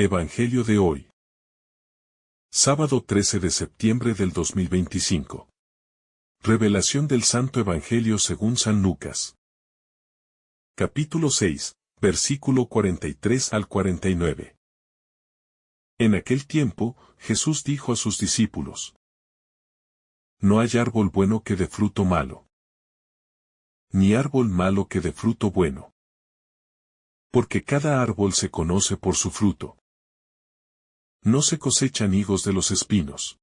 Evangelio de hoy. Sábado 13 de septiembre del 2025. Revelación del Santo Evangelio según San Lucas. Capítulo 6, versículo 43 al 49. En aquel tiempo, Jesús dijo a sus discípulos: No hay árbol bueno que dé fruto malo, ni árbol malo que dé fruto bueno. Porque cada árbol se conoce por su fruto. No se cosechan higos de los espinos,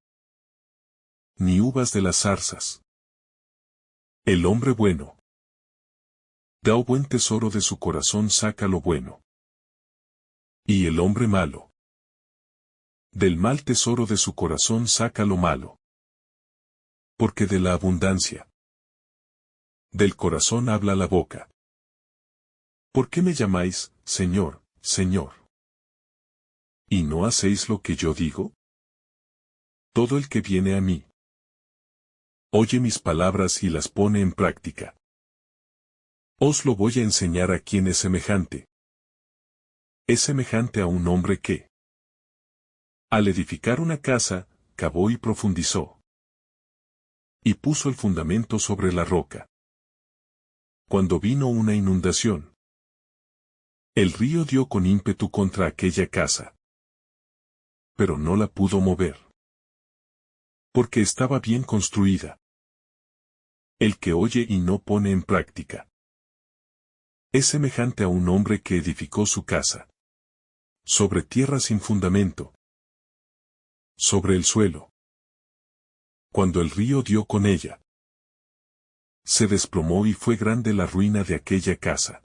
ni uvas de las zarzas. El hombre bueno da buen tesoro de su corazón, saca lo bueno. Y el hombre malo del mal tesoro de su corazón saca lo malo. Porque de la abundancia del corazón habla la boca. ¿Por qué me llamáis, Señor, Señor? ¿Y no hacéis lo que yo digo? Todo el que viene a mí oye mis palabras y las pone en práctica. Os lo voy a enseñar a quién es semejante. Es semejante a un hombre que, al edificar una casa, cavó y profundizó. Y puso el fundamento sobre la roca. Cuando vino una inundación, el río dio con ímpetu contra aquella casa. Pero no la pudo mover, porque estaba bien construida. El que oye y no pone en práctica es semejante a un hombre que edificó su casa sobre tierra sin fundamento, sobre el suelo. Cuando el río dio con ella, se desplomó y fue grande la ruina de aquella casa.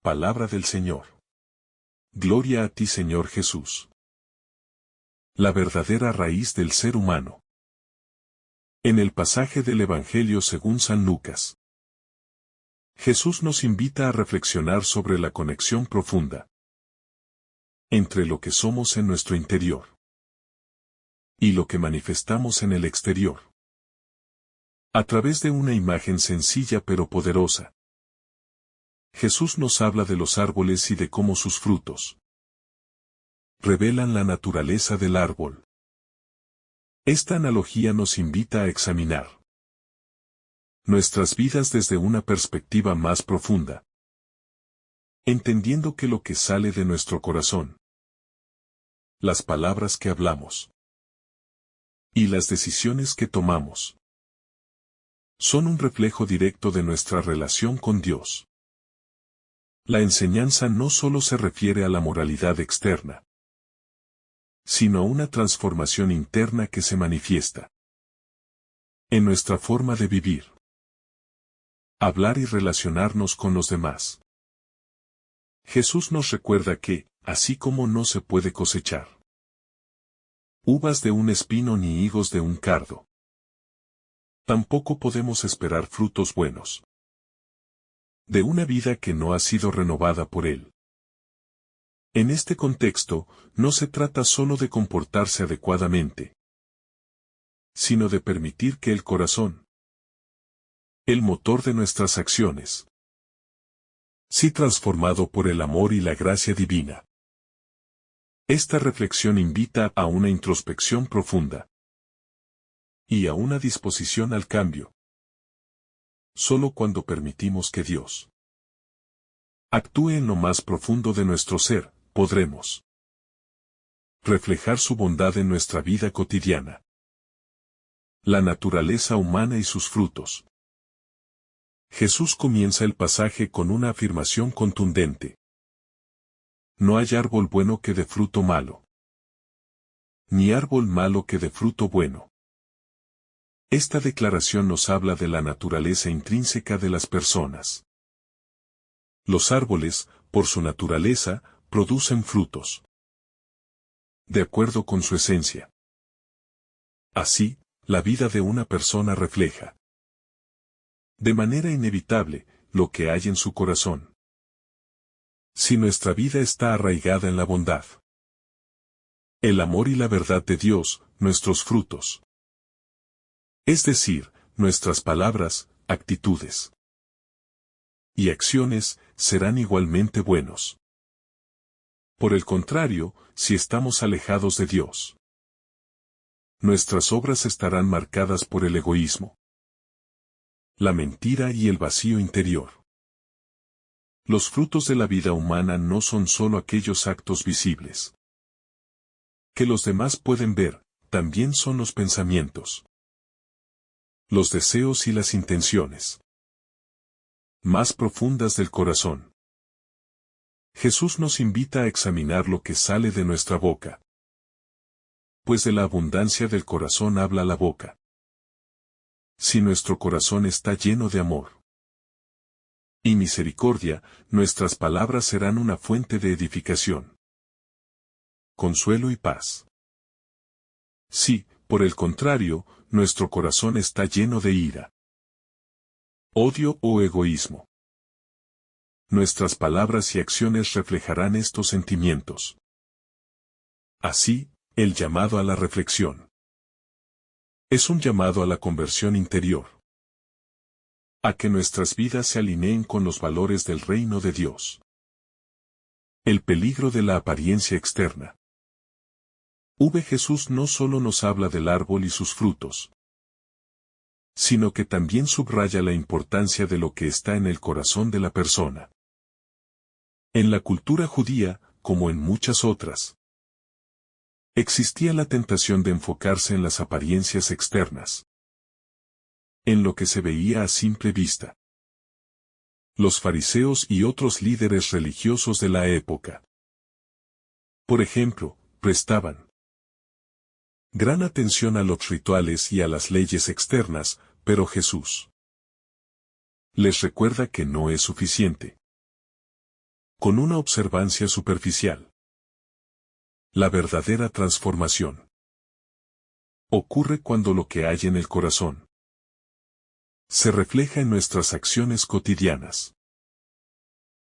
Palabra del Señor. Gloria a ti, Señor Jesús. La verdadera raíz del ser humano. En el pasaje del Evangelio según San Lucas, Jesús nos invita a reflexionar sobre la conexión profunda entre lo que somos en nuestro interior y lo que manifestamos en el exterior. A través de una imagen sencilla pero poderosa, Jesús nos habla de los árboles y de cómo sus frutos revelan la naturaleza del árbol. Esta analogía nos invita a examinar nuestras vidas desde una perspectiva más profunda, entendiendo que lo que sale de nuestro corazón, las palabras que hablamos y las decisiones que tomamos son un reflejo directo de nuestra relación con Dios. La enseñanza no solo se refiere a la moralidad externa, sino a una transformación interna que se manifiesta en nuestra forma de vivir, hablar y relacionarnos con los demás. Jesús nos recuerda que, así como no se puede cosechar uvas de un espino ni higos de un cardo, tampoco podemos esperar frutos buenos de una vida que no ha sido renovada por Él. En este contexto, no se trata solo de comportarse adecuadamente, sino de permitir que el corazón, el motor de nuestras acciones, sea transformado por el amor y la gracia divina. Esta reflexión invita a una introspección profunda y a una disposición al cambio. Solo cuando permitimos que Dios actúe en lo más profundo de nuestro ser, podremos reflejar su bondad en nuestra vida cotidiana. La naturaleza humana y sus frutos. Jesús comienza el pasaje con una afirmación contundente. No hay árbol bueno que dé fruto malo, ni árbol malo que dé fruto bueno. Esta declaración nos habla de la naturaleza intrínseca de las personas. Los árboles, por su naturaleza, producen frutos de acuerdo con su esencia. Así, la vida de una persona refleja de manera inevitable lo que hay en su corazón. Si nuestra vida está arraigada en la bondad, el amor y la verdad de Dios, nuestros frutos, es decir, nuestras palabras, actitudes y acciones, serán igualmente buenos. Por el contrario, si estamos alejados de Dios, nuestras obras estarán marcadas por el egoísmo, la mentira y el vacío interior. Los frutos de la vida humana no son solo aquellos actos visibles que los demás pueden ver, también son los pensamientos, los deseos y las intenciones más profundas del corazón. Jesús nos invita a examinar lo que sale de nuestra boca, pues de la abundancia del corazón habla la boca. Si nuestro corazón está lleno de amor y misericordia, nuestras palabras serán una fuente de edificación, consuelo y paz. Si, por el contrario, nuestro corazón está lleno de ira, odio o egoísmo, nuestras palabras y acciones reflejarán estos sentimientos. Así, el llamado a la reflexión es un llamado a la conversión interior, a que nuestras vidas se alineen con los valores del reino de Dios. El peligro de la apariencia externa. Jesús no solo nos habla del árbol y sus frutos, sino que también subraya la importancia de lo que está en el corazón de la persona. En la cultura judía, como en muchas otras, existía la tentación de enfocarse en las apariencias externas, en lo que se veía a simple vista. Los fariseos y otros líderes religiosos de la época, por ejemplo, prestaban gran atención a los rituales y a las leyes externas, pero Jesús les recuerda que no es suficiente con una observancia superficial. La verdadera transformación ocurre cuando lo que hay en el corazón se refleja en nuestras acciones cotidianas.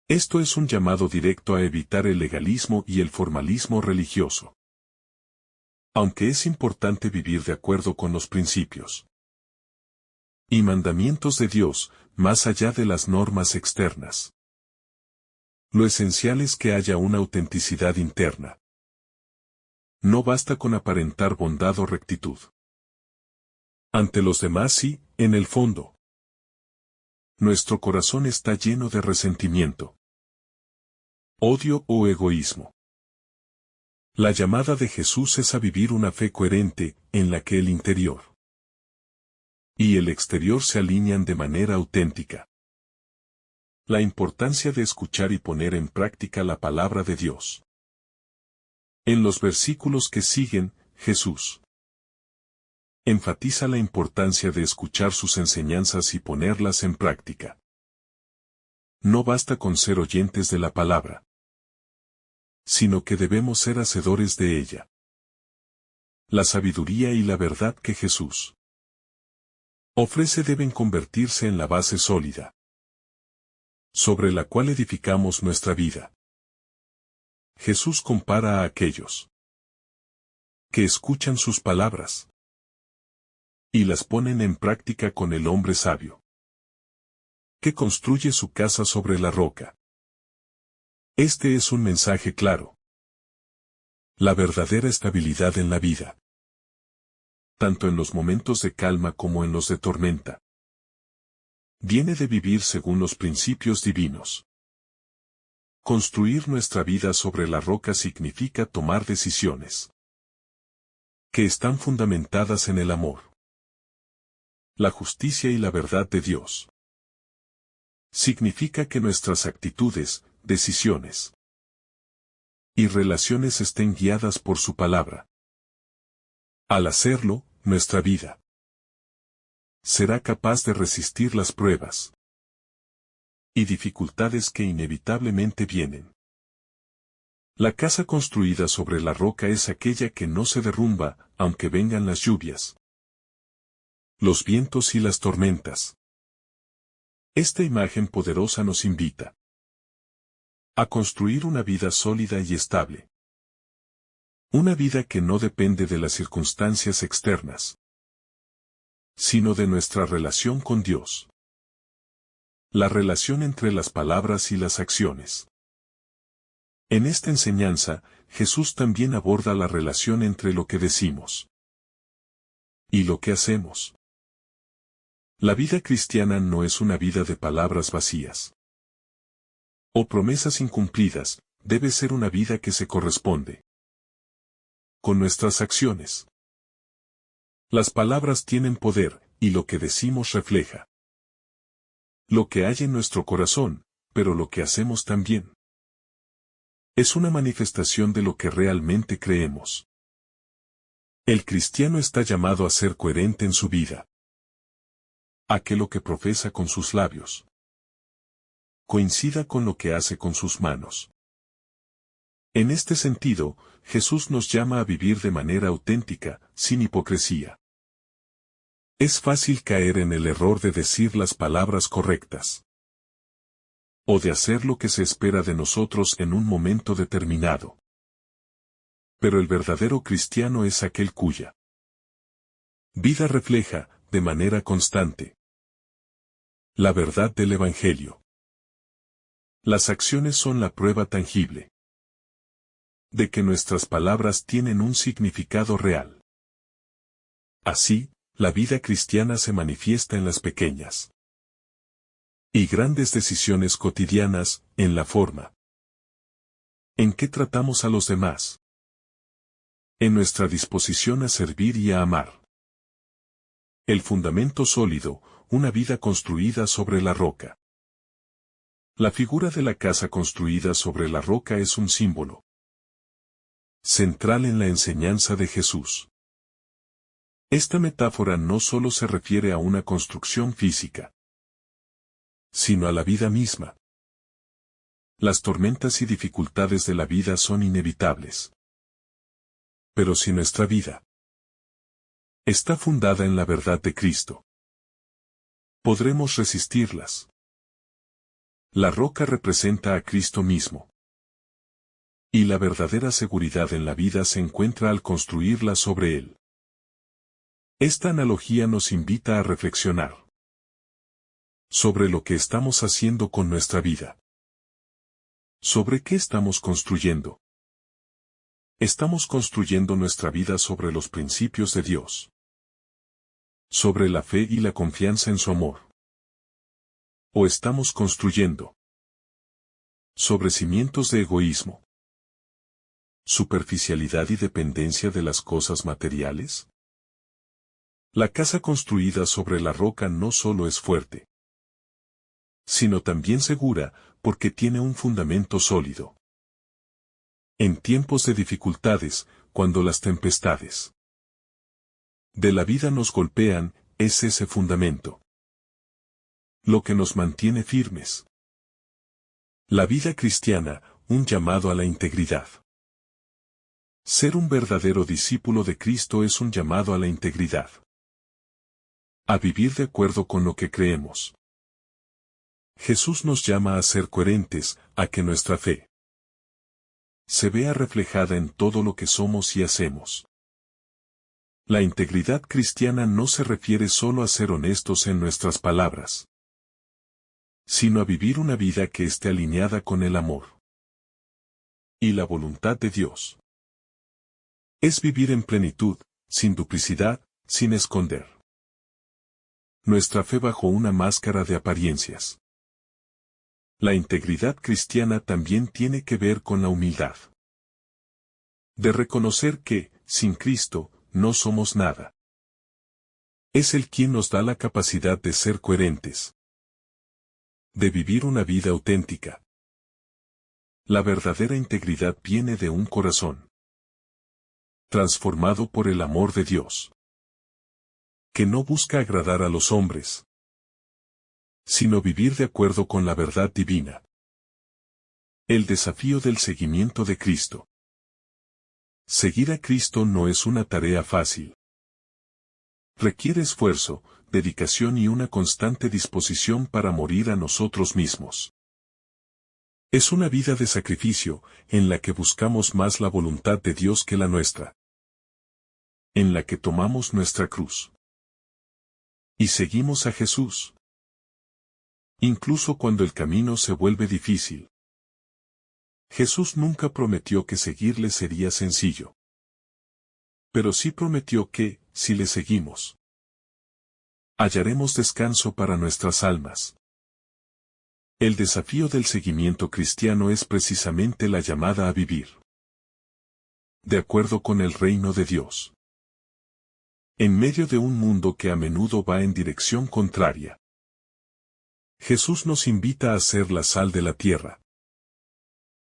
Esto es un llamado directo a evitar el legalismo y el formalismo religioso. Aunque es importante vivir de acuerdo con los principios y mandamientos de Dios, más allá de las normas externas, lo esencial es que haya una autenticidad interna. No basta con aparentar bondad o rectitud ante los demás si, en el fondo, nuestro corazón está lleno de resentimiento, odio o egoísmo. La llamada de Jesús es a vivir una fe coherente, en la que el interior y el exterior se alinean de manera auténtica. La importancia de escuchar y poner en práctica la palabra de Dios. En los versículos que siguen, Jesús enfatiza la importancia de escuchar sus enseñanzas y ponerlas en práctica. No basta con ser oyentes de la palabra, sino que debemos ser hacedores de ella. La sabiduría y la verdad que Jesús ofrece deben convertirse en la base sólida sobre la cual edificamos nuestra vida. Jesús compara a aquellos que escuchan sus palabras y las ponen en práctica con el hombre sabio, que construye su casa sobre la roca. Este es un mensaje claro. La verdadera estabilidad en la vida, tanto en los momentos de calma como en los de tormenta, viene de vivir según los principios divinos. Construir nuestra vida sobre la roca significa tomar decisiones que están fundamentadas en el amor, la justicia y la verdad de Dios. Significa que nuestras actitudes, decisiones y relaciones estén guiadas por su palabra. Al hacerlo, nuestra vida será capaz de resistir las pruebas y dificultades que inevitablemente vienen. La casa construida sobre la roca es aquella que no se derrumba, aunque vengan las lluvias, los vientos y las tormentas. Esta imagen poderosa nos invita a construir una vida sólida y estable. Una vida que no depende de las circunstancias externas, sino de nuestra relación con Dios. La relación entre las palabras y las acciones En esta enseñanza, Jesús también aborda la relación entre lo que decimos y lo que hacemos. La vida cristiana no es una vida de palabras vacías o promesas incumplidas, debe ser una vida que se corresponde con nuestras acciones. Las palabras tienen poder, y lo que decimos refleja lo que hay en nuestro corazón, pero lo que hacemos también es una manifestación de lo que realmente creemos. El cristiano está llamado a ser coherente en su vida, a que lo que profesa con sus labios coincida con lo que hace con sus manos. En este sentido, Jesús nos llama a vivir de manera auténtica, sin hipocresía. Es fácil caer en el error de decir las palabras correctas o de hacer lo que se espera de nosotros en un momento determinado. Pero el verdadero cristiano es aquel cuya vida refleja, de manera constante, la verdad del Evangelio. Las acciones son la prueba tangible de que nuestras palabras tienen un significado real. Así, la vida cristiana se manifiesta en las pequeñas y grandes decisiones cotidianas, en la forma en que tratamos a los demás, en nuestra disposición a servir y a amar. El fundamento sólido, una vida construida sobre la roca. La figura de la casa construida sobre la roca es un símbolo central en la enseñanza de Jesús. Esta metáfora no solo se refiere a una construcción física, sino a la vida misma. Las tormentas y dificultades de la vida son inevitables. Pero si nuestra vida está fundada en la verdad de Cristo, podremos resistirlas. La roca representa a Cristo mismo. Y la verdadera seguridad en la vida se encuentra al construirla sobre Él. Esta analogía nos invita a reflexionar sobre lo que estamos haciendo con nuestra vida. ¿Sobre qué estamos construyendo? Estamos construyendo nuestra vida sobre los principios de Dios, sobre la fe y la confianza en su amor. ¿O estamos construyendo sobre cimientos de egoísmo, superficialidad y dependencia de las cosas materiales? La casa construida sobre la roca no solo es fuerte, sino también segura, porque tiene un fundamento sólido. En tiempos de dificultades, cuando las tempestades de la vida nos golpean, es ese fundamento lo que nos mantiene firmes. La vida cristiana, un llamado a la integridad. Ser un verdadero discípulo de Cristo es un llamado a la integridad. A vivir de acuerdo con lo que creemos. Jesús nos llama a ser coherentes, a que nuestra fe se vea reflejada en todo lo que somos y hacemos. La integridad cristiana no se refiere solo a ser honestos en nuestras palabras, sino a vivir una vida que esté alineada con el amor y la voluntad de Dios. Es vivir en plenitud, sin duplicidad, sin esconder nuestra fe bajo una máscara de apariencias. La integridad cristiana también tiene que ver con la humildad. De reconocer que, sin Cristo, no somos nada. Es Él quien nos da la capacidad de ser coherentes, de vivir una vida auténtica. La verdadera integridad viene de un corazón transformado por el amor de Dios, que no busca agradar a los hombres, sino vivir de acuerdo con la verdad divina. El desafío del seguimiento de Cristo. Seguir a Cristo no es una tarea fácil. Requiere esfuerzo, dedicación y una constante disposición para morir a nosotros mismos. Es una vida de sacrificio, en la que buscamos más la voluntad de Dios que la nuestra. En la que tomamos nuestra cruz y seguimos a Jesús. Incluso cuando el camino se vuelve difícil. Jesús nunca prometió que seguirle sería sencillo. Pero sí prometió que, si le seguimos, hallaremos descanso para nuestras almas. El desafío del seguimiento cristiano es precisamente la llamada a vivir de acuerdo con el reino de Dios, en medio de un mundo que a menudo va en dirección contraria. Jesús nos invita a ser la sal de la tierra,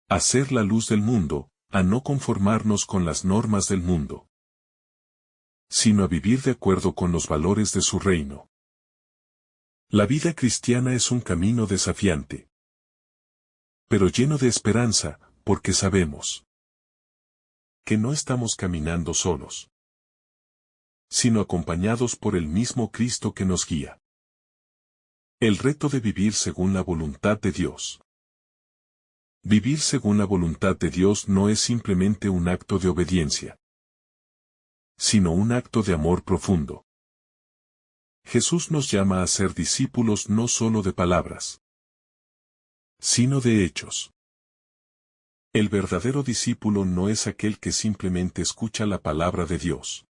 a ser la luz del mundo, a no conformarnos con las normas del mundo, sino a vivir de acuerdo con los valores de su reino. La vida cristiana es un camino desafiante, pero lleno de esperanza, porque sabemos que no estamos caminando solos, sino acompañados por el mismo Cristo que nos guía. El reto de vivir según la voluntad de Dios. Vivir según la voluntad de Dios no es simplemente un acto de obediencia, sino un acto de amor profundo. Jesús nos llama a ser discípulos no solo de palabras, sino de hechos. El verdadero discípulo no es aquel que simplemente escucha la palabra de Dios,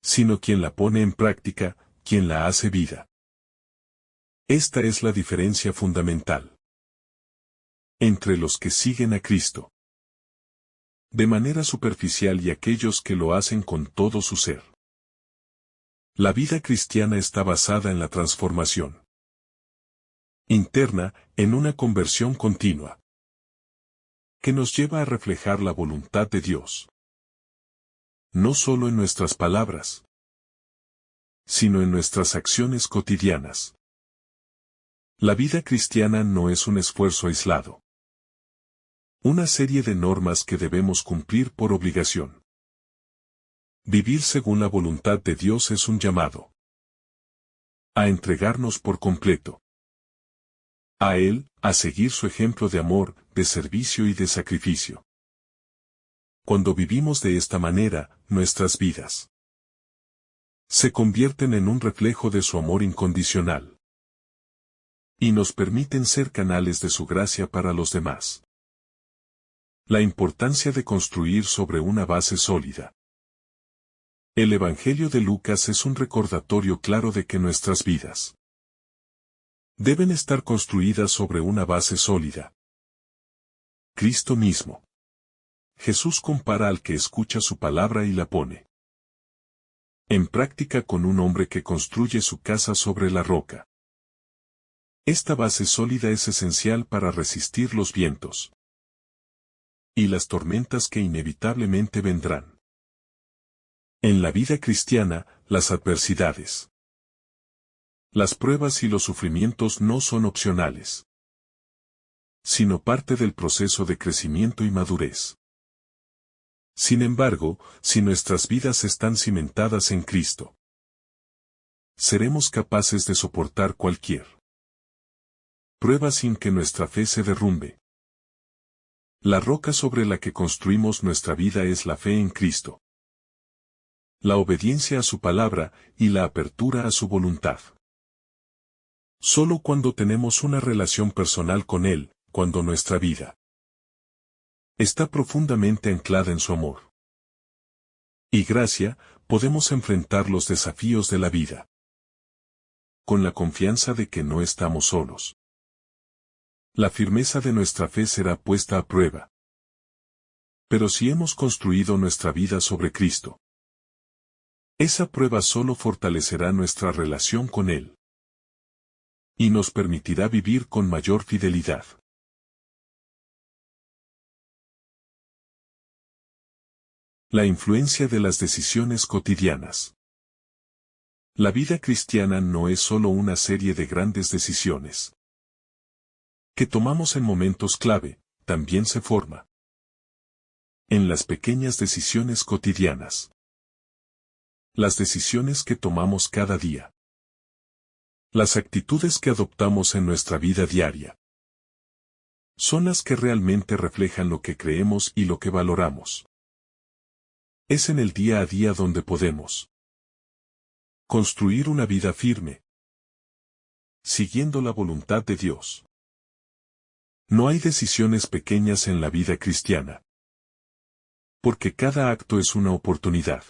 sino quien la pone en práctica, quien la hace vida. Esta es la diferencia fundamental entre los que siguen a Cristo de manera superficial y aquellos que lo hacen con todo su ser. La vida cristiana está basada en la transformación interna, en una conversión continua, que nos lleva a reflejar la voluntad de Dios, no solo en nuestras palabras, sino en nuestras acciones cotidianas. La vida cristiana no es un esfuerzo aislado, una serie de normas que debemos cumplir por obligación. Vivir según la voluntad de Dios es un llamado a entregarnos por completo a Él, a seguir su ejemplo de amor, de servicio y de sacrificio. Cuando vivimos de esta manera, nuestras vidas se convierten en un reflejo de su amor incondicional y nos permiten ser canales de su gracia para los demás. La importancia de construir sobre una base sólida. El Evangelio de Lucas es un recordatorio claro de que nuestras vidas deben estar construidas sobre una base sólida. Cristo mismo. Jesús compara al que escucha su palabra y la pone en práctica con un hombre que construye su casa sobre la roca. Esta base sólida es esencial para resistir los vientos y las tormentas que inevitablemente vendrán. En la vida cristiana, las adversidades, las pruebas y los sufrimientos no son opcionales, sino parte del proceso de crecimiento y madurez. Sin embargo, si nuestras vidas están cimentadas en Cristo, seremos capaces de soportar cualquier prueba sin que nuestra fe se derrumbe. La roca sobre la que construimos nuestra vida es la fe en Cristo, la obediencia a su palabra y la apertura a su voluntad. Solo cuando tenemos una relación personal con Él, cuando nuestra vida está profundamente anclada en su amor y gracia, podemos enfrentar los desafíos de la vida con la confianza de que no estamos solos. La firmeza de nuestra fe será puesta a prueba. Pero si hemos construido nuestra vida sobre Cristo, esa prueba solo fortalecerá nuestra relación con Él y nos permitirá vivir con mayor fidelidad. La influencia de las decisiones cotidianas. La vida cristiana no es solo una serie de grandes decisiones que tomamos en momentos clave, también se forma en las pequeñas decisiones cotidianas. Las decisiones que tomamos cada día. Las actitudes que adoptamos en nuestra vida diaria. Son las que realmente reflejan lo que creemos y lo que valoramos. Es en el día a día donde podemos construir una vida firme, siguiendo la voluntad de Dios. No hay decisiones pequeñas en la vida cristiana. Porque cada acto es una oportunidad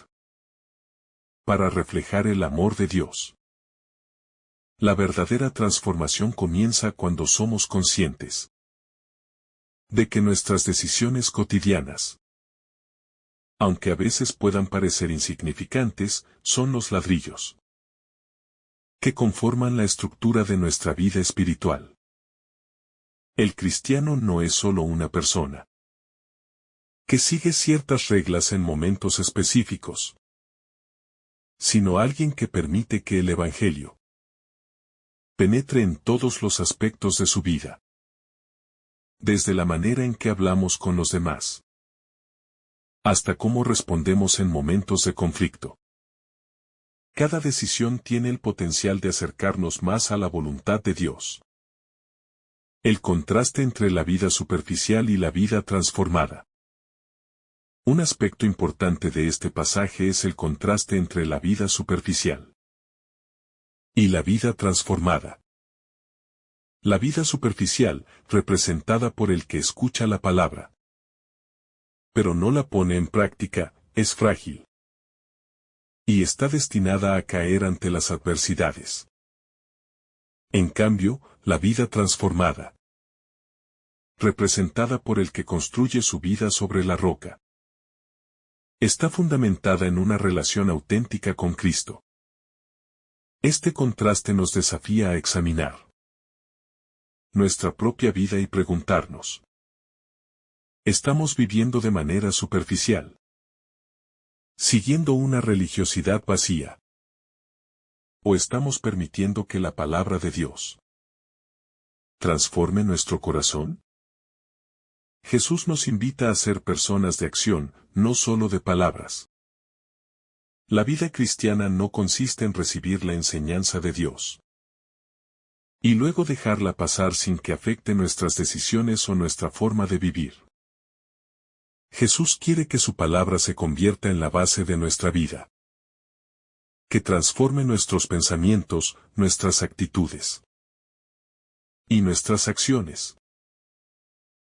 para reflejar el amor de Dios. La verdadera transformación comienza cuando somos conscientes de que nuestras decisiones cotidianas, aunque a veces puedan parecer insignificantes, son los ladrillos que conforman la estructura de nuestra vida espiritual. El cristiano no es solo una persona que sigue ciertas reglas en momentos específicos, sino alguien que permite que el Evangelio penetre en todos los aspectos de su vida. Desde la manera en que hablamos con los demás, hasta cómo respondemos en momentos de conflicto. Cada decisión tiene el potencial de acercarnos más a la voluntad de Dios. El contraste entre la vida superficial y la vida transformada. Un aspecto importante de este pasaje es el contraste entre la vida superficial y la vida transformada. La vida superficial, representada por el que escucha la palabra, pero no la pone en práctica, es frágil y está destinada a caer ante las adversidades. En cambio, la vida transformada, representada por el que construye su vida sobre la roca, está fundamentada en una relación auténtica con Cristo. Este contraste nos desafía a examinar nuestra propia vida y preguntarnos: ¿estamos viviendo de manera superficial, siguiendo una religiosidad vacía? ¿O estamos permitiendo que la palabra de Dios transforme nuestro corazón? Jesús nos invita a ser personas de acción, no solo de palabras. La vida cristiana no consiste en recibir la enseñanza de Dios y luego dejarla pasar sin que afecte nuestras decisiones o nuestra forma de vivir. Jesús quiere que su palabra se convierta en la base de nuestra vida, que transforme nuestros pensamientos, nuestras actitudes y nuestras acciones.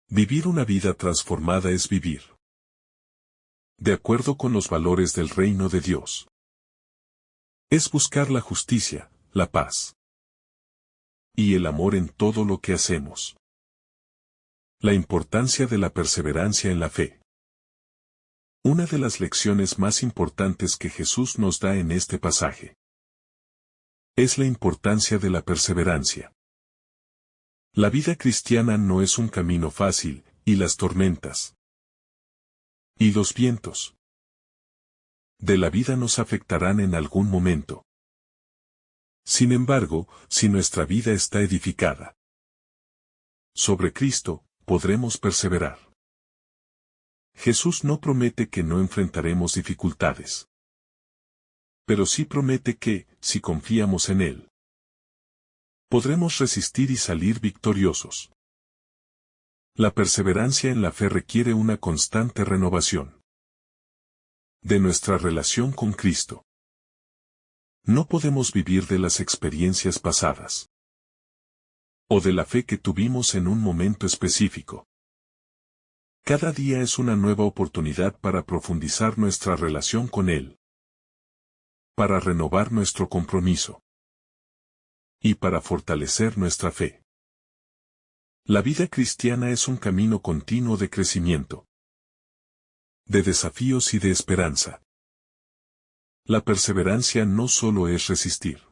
Vivir una vida transformada es vivir de acuerdo con los valores del reino de Dios. Es buscar la justicia, la paz y el amor en todo lo que hacemos. La importancia de la perseverancia en la fe. Una de las lecciones más importantes que Jesús nos da en este pasaje es la importancia de la perseverancia. La vida cristiana no es un camino fácil, y las tormentas y los vientos de la vida nos afectarán en algún momento. Sin embargo, si nuestra vida está edificada sobre Cristo, podremos perseverar. Jesús no promete que no enfrentaremos dificultades, pero sí promete que, si confiamos en Él, podremos resistir y salir victoriosos. La perseverancia en la fe requiere una constante renovación de nuestra relación con Cristo. No podemos vivir de las experiencias pasadas o de la fe que tuvimos en un momento específico. Cada día es una nueva oportunidad para profundizar nuestra relación con Él, para renovar nuestro compromiso y para fortalecer nuestra fe. La vida cristiana es un camino continuo de crecimiento, de desafíos y de esperanza. La perseverancia no solo es resistir,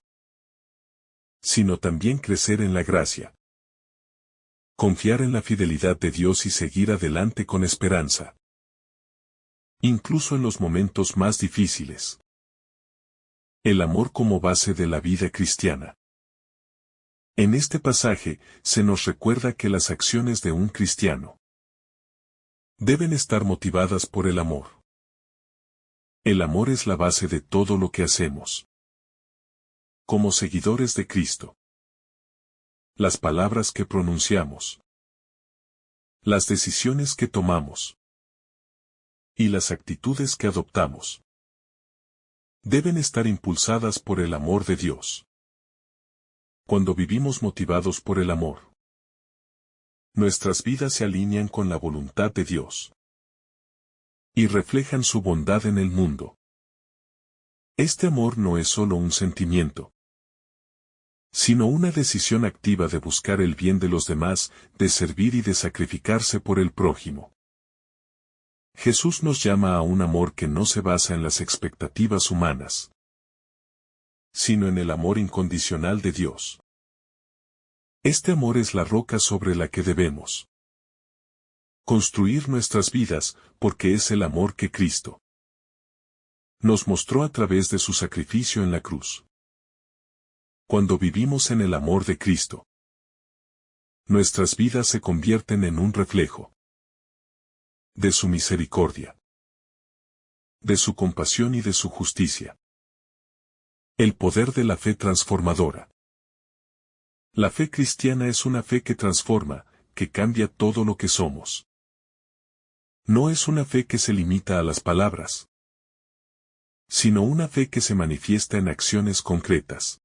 sino también crecer en la gracia. Confiar en la fidelidad de Dios y seguir adelante con esperanza, incluso en los momentos más difíciles. El amor como base de la vida cristiana. En este pasaje, se nos recuerda que las acciones de un cristiano deben estar motivadas por el amor. El amor es la base de todo lo que hacemos. Como seguidores de Cristo, las palabras que pronunciamos, las decisiones que tomamos y las actitudes que adoptamos deben estar impulsadas por el amor de Dios. Cuando vivimos motivados por el amor, Nuestras vidas se alinean con la voluntad de Dios y reflejan su bondad en el mundo. Este amor no es solo un sentimiento, sino una decisión activa de buscar el bien de los demás, de servir y de sacrificarse por el prójimo. Jesús nos llama a un amor que no se basa en las expectativas humanas, sino en el amor incondicional de Dios. Este amor es la roca sobre la que debemos construir nuestras vidas, porque es el amor que Cristo nos mostró a través de su sacrificio en la cruz. Cuando vivimos en el amor de Cristo, nuestras vidas se convierten en un reflejo de su misericordia, de su compasión y de su justicia. El poder de la fe transformadora. La fe cristiana es una fe que transforma, que cambia todo lo que somos. No es una fe que se limita a las palabras, sino una fe que se manifiesta en acciones concretas.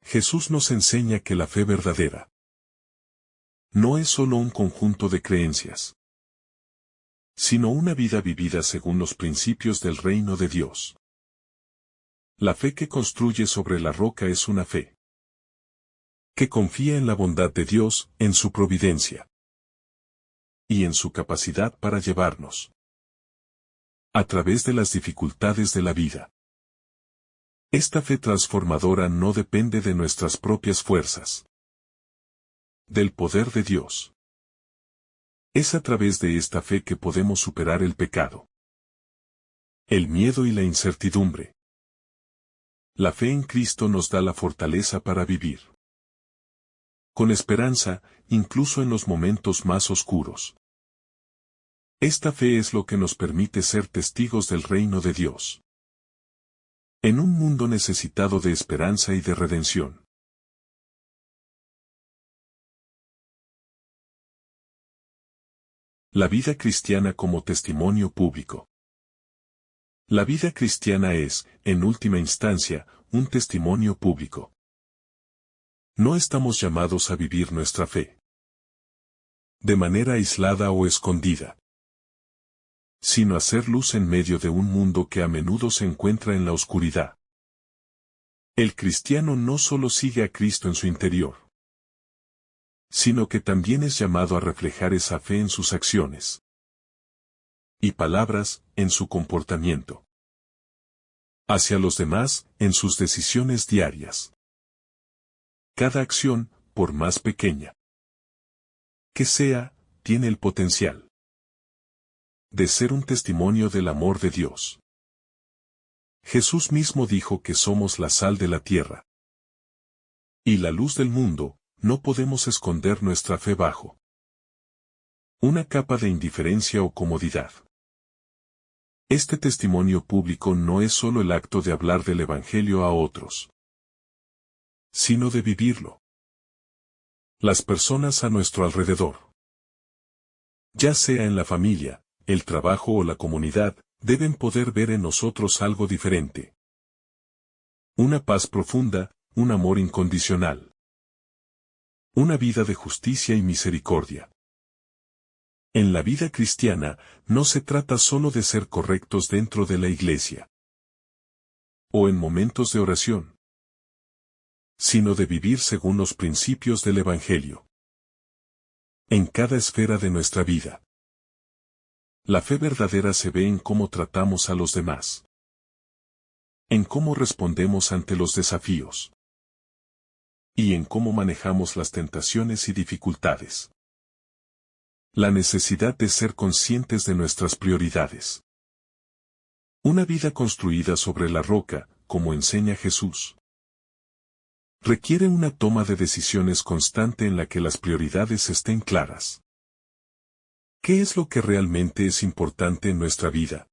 Jesús nos enseña que la fe verdadera no es solo un conjunto de creencias, sino una vida vivida según los principios del reino de Dios. La fe que construye sobre la roca es una fe que confía en la bondad de Dios, en su providencia y en su capacidad para llevarnos a través de las dificultades de la vida. Esta fe transformadora no depende de nuestras propias fuerzas, del poder de Dios. Es a través de esta fe que podemos superar el pecado, el miedo y la incertidumbre. La fe en Cristo nos da la fortaleza para vivir con esperanza, incluso en los momentos más oscuros. Esta fe es lo que nos permite ser testigos del reino de Dios en un mundo necesitado de esperanza y de redención. La vida cristiana como testimonio público. La vida cristiana es, en última instancia, un testimonio público. No estamos llamados a vivir nuestra fe de manera aislada o escondida, sino a hacer luz en medio de un mundo que a menudo se encuentra en la oscuridad. El cristiano no solo sigue a Cristo en su interior, sino que también es llamado a reflejar esa fe en sus acciones y palabras, en su comportamiento hacia los demás, en sus decisiones diarias. Cada acción, por más pequeña que sea, tiene el potencial de ser un testimonio del amor de Dios. Jesús mismo dijo que somos la sal de la tierra y la luz del mundo. No podemos esconder nuestra fe bajo una capa de indiferencia o comodidad. Este testimonio público no es solo el acto de hablar del Evangelio a otros, sino de vivirlo. Las personas a nuestro alrededor, ya sea en la familia, el trabajo o la comunidad, deben poder ver en nosotros algo diferente. Una paz profunda, un amor incondicional. Una vida de justicia y misericordia. En la vida cristiana, no se trata solo de ser correctos dentro de la iglesia o en momentos de oración, sino de vivir según los principios del Evangelio en cada esfera de nuestra vida. La fe verdadera se ve en cómo tratamos a los demás, en cómo respondemos ante los desafíos y en cómo manejamos las tentaciones y dificultades. La necesidad de ser conscientes de nuestras prioridades. Una vida construida sobre la roca, como enseña Jesús, requiere una toma de decisiones constante en la que las prioridades estén claras. ¿Qué es lo que realmente es importante en nuestra vida?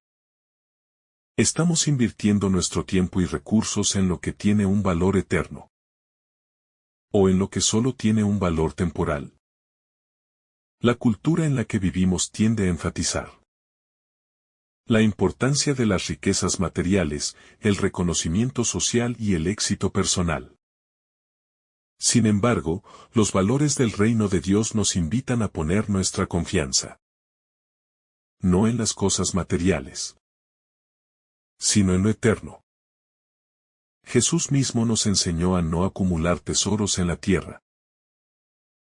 ¿Estamos invirtiendo nuestro tiempo y recursos en lo que tiene un valor eterno? ¿O en lo que solo tiene un valor temporal? La cultura en la que vivimos tiende a enfatizar la importancia de las riquezas materiales, el reconocimiento social y el éxito personal. Sin embargo, los valores del reino de Dios nos invitan a poner nuestra confianza no en las cosas materiales, sino en lo eterno. Jesús mismo nos enseñó a no acumular tesoros en la tierra,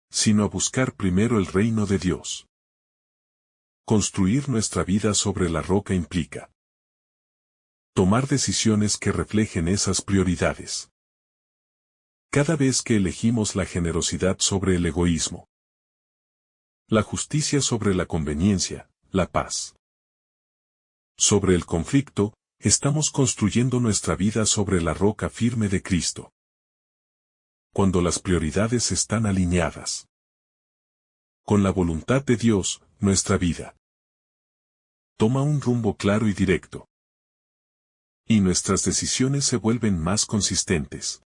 sino a buscar primero el reino de Dios. Construir nuestra vida sobre la roca implica tomar decisiones que reflejen esas prioridades. Cada vez que elegimos la generosidad sobre el egoísmo, la justicia sobre la conveniencia, la paz sobre el conflicto, estamos construyendo nuestra vida sobre la roca firme de Cristo. Cuando las prioridades están alineadas con la voluntad de Dios, nuestra vida toma un rumbo claro y directo. Y nuestras decisiones se vuelven más consistentes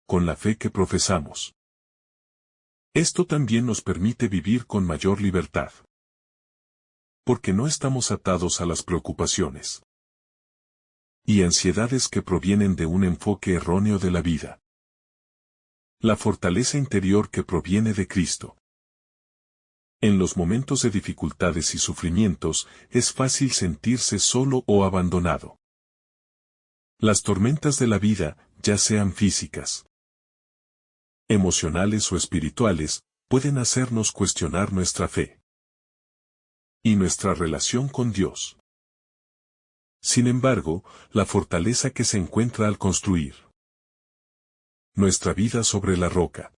con la fe que profesamos. Esto también nos permite vivir con mayor libertad, porque no estamos atados a las preocupaciones y ansiedades que provienen de un enfoque erróneo de la vida. La fortaleza interior que proviene de Cristo. En los momentos de dificultades y sufrimientos, es fácil sentirse solo o abandonado. Las tormentas de la vida, ya sean físicas, emocionales o espirituales, pueden hacernos cuestionar nuestra fe y nuestra relación con Dios. Sin embargo, la fortaleza que se encuentra al construir nuestra vida sobre la roca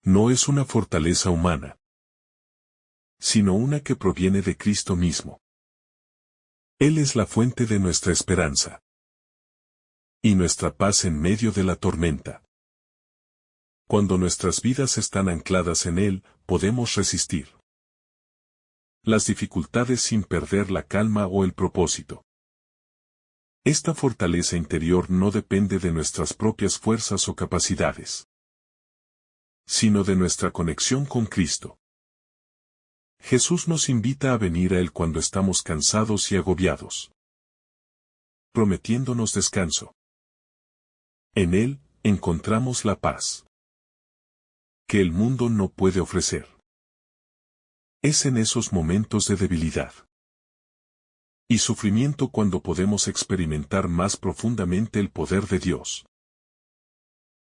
no es una fortaleza humana, sino una que proviene de Cristo mismo. Él es la fuente de nuestra esperanza y nuestra paz en medio de la tormenta. Cuando nuestras vidas están ancladas en Él, podemos resistir las dificultades sin perder la calma o el propósito. Esta fortaleza interior no depende de nuestras propias fuerzas o capacidades, sino de nuestra conexión con Cristo. Jesús nos invita a venir a Él cuando estamos cansados y agobiados, prometiéndonos descanso. En Él, encontramos la paz que el mundo no puede ofrecer. Es en esos momentos de debilidad y sufrimiento cuando podemos experimentar más profundamente el poder de Dios,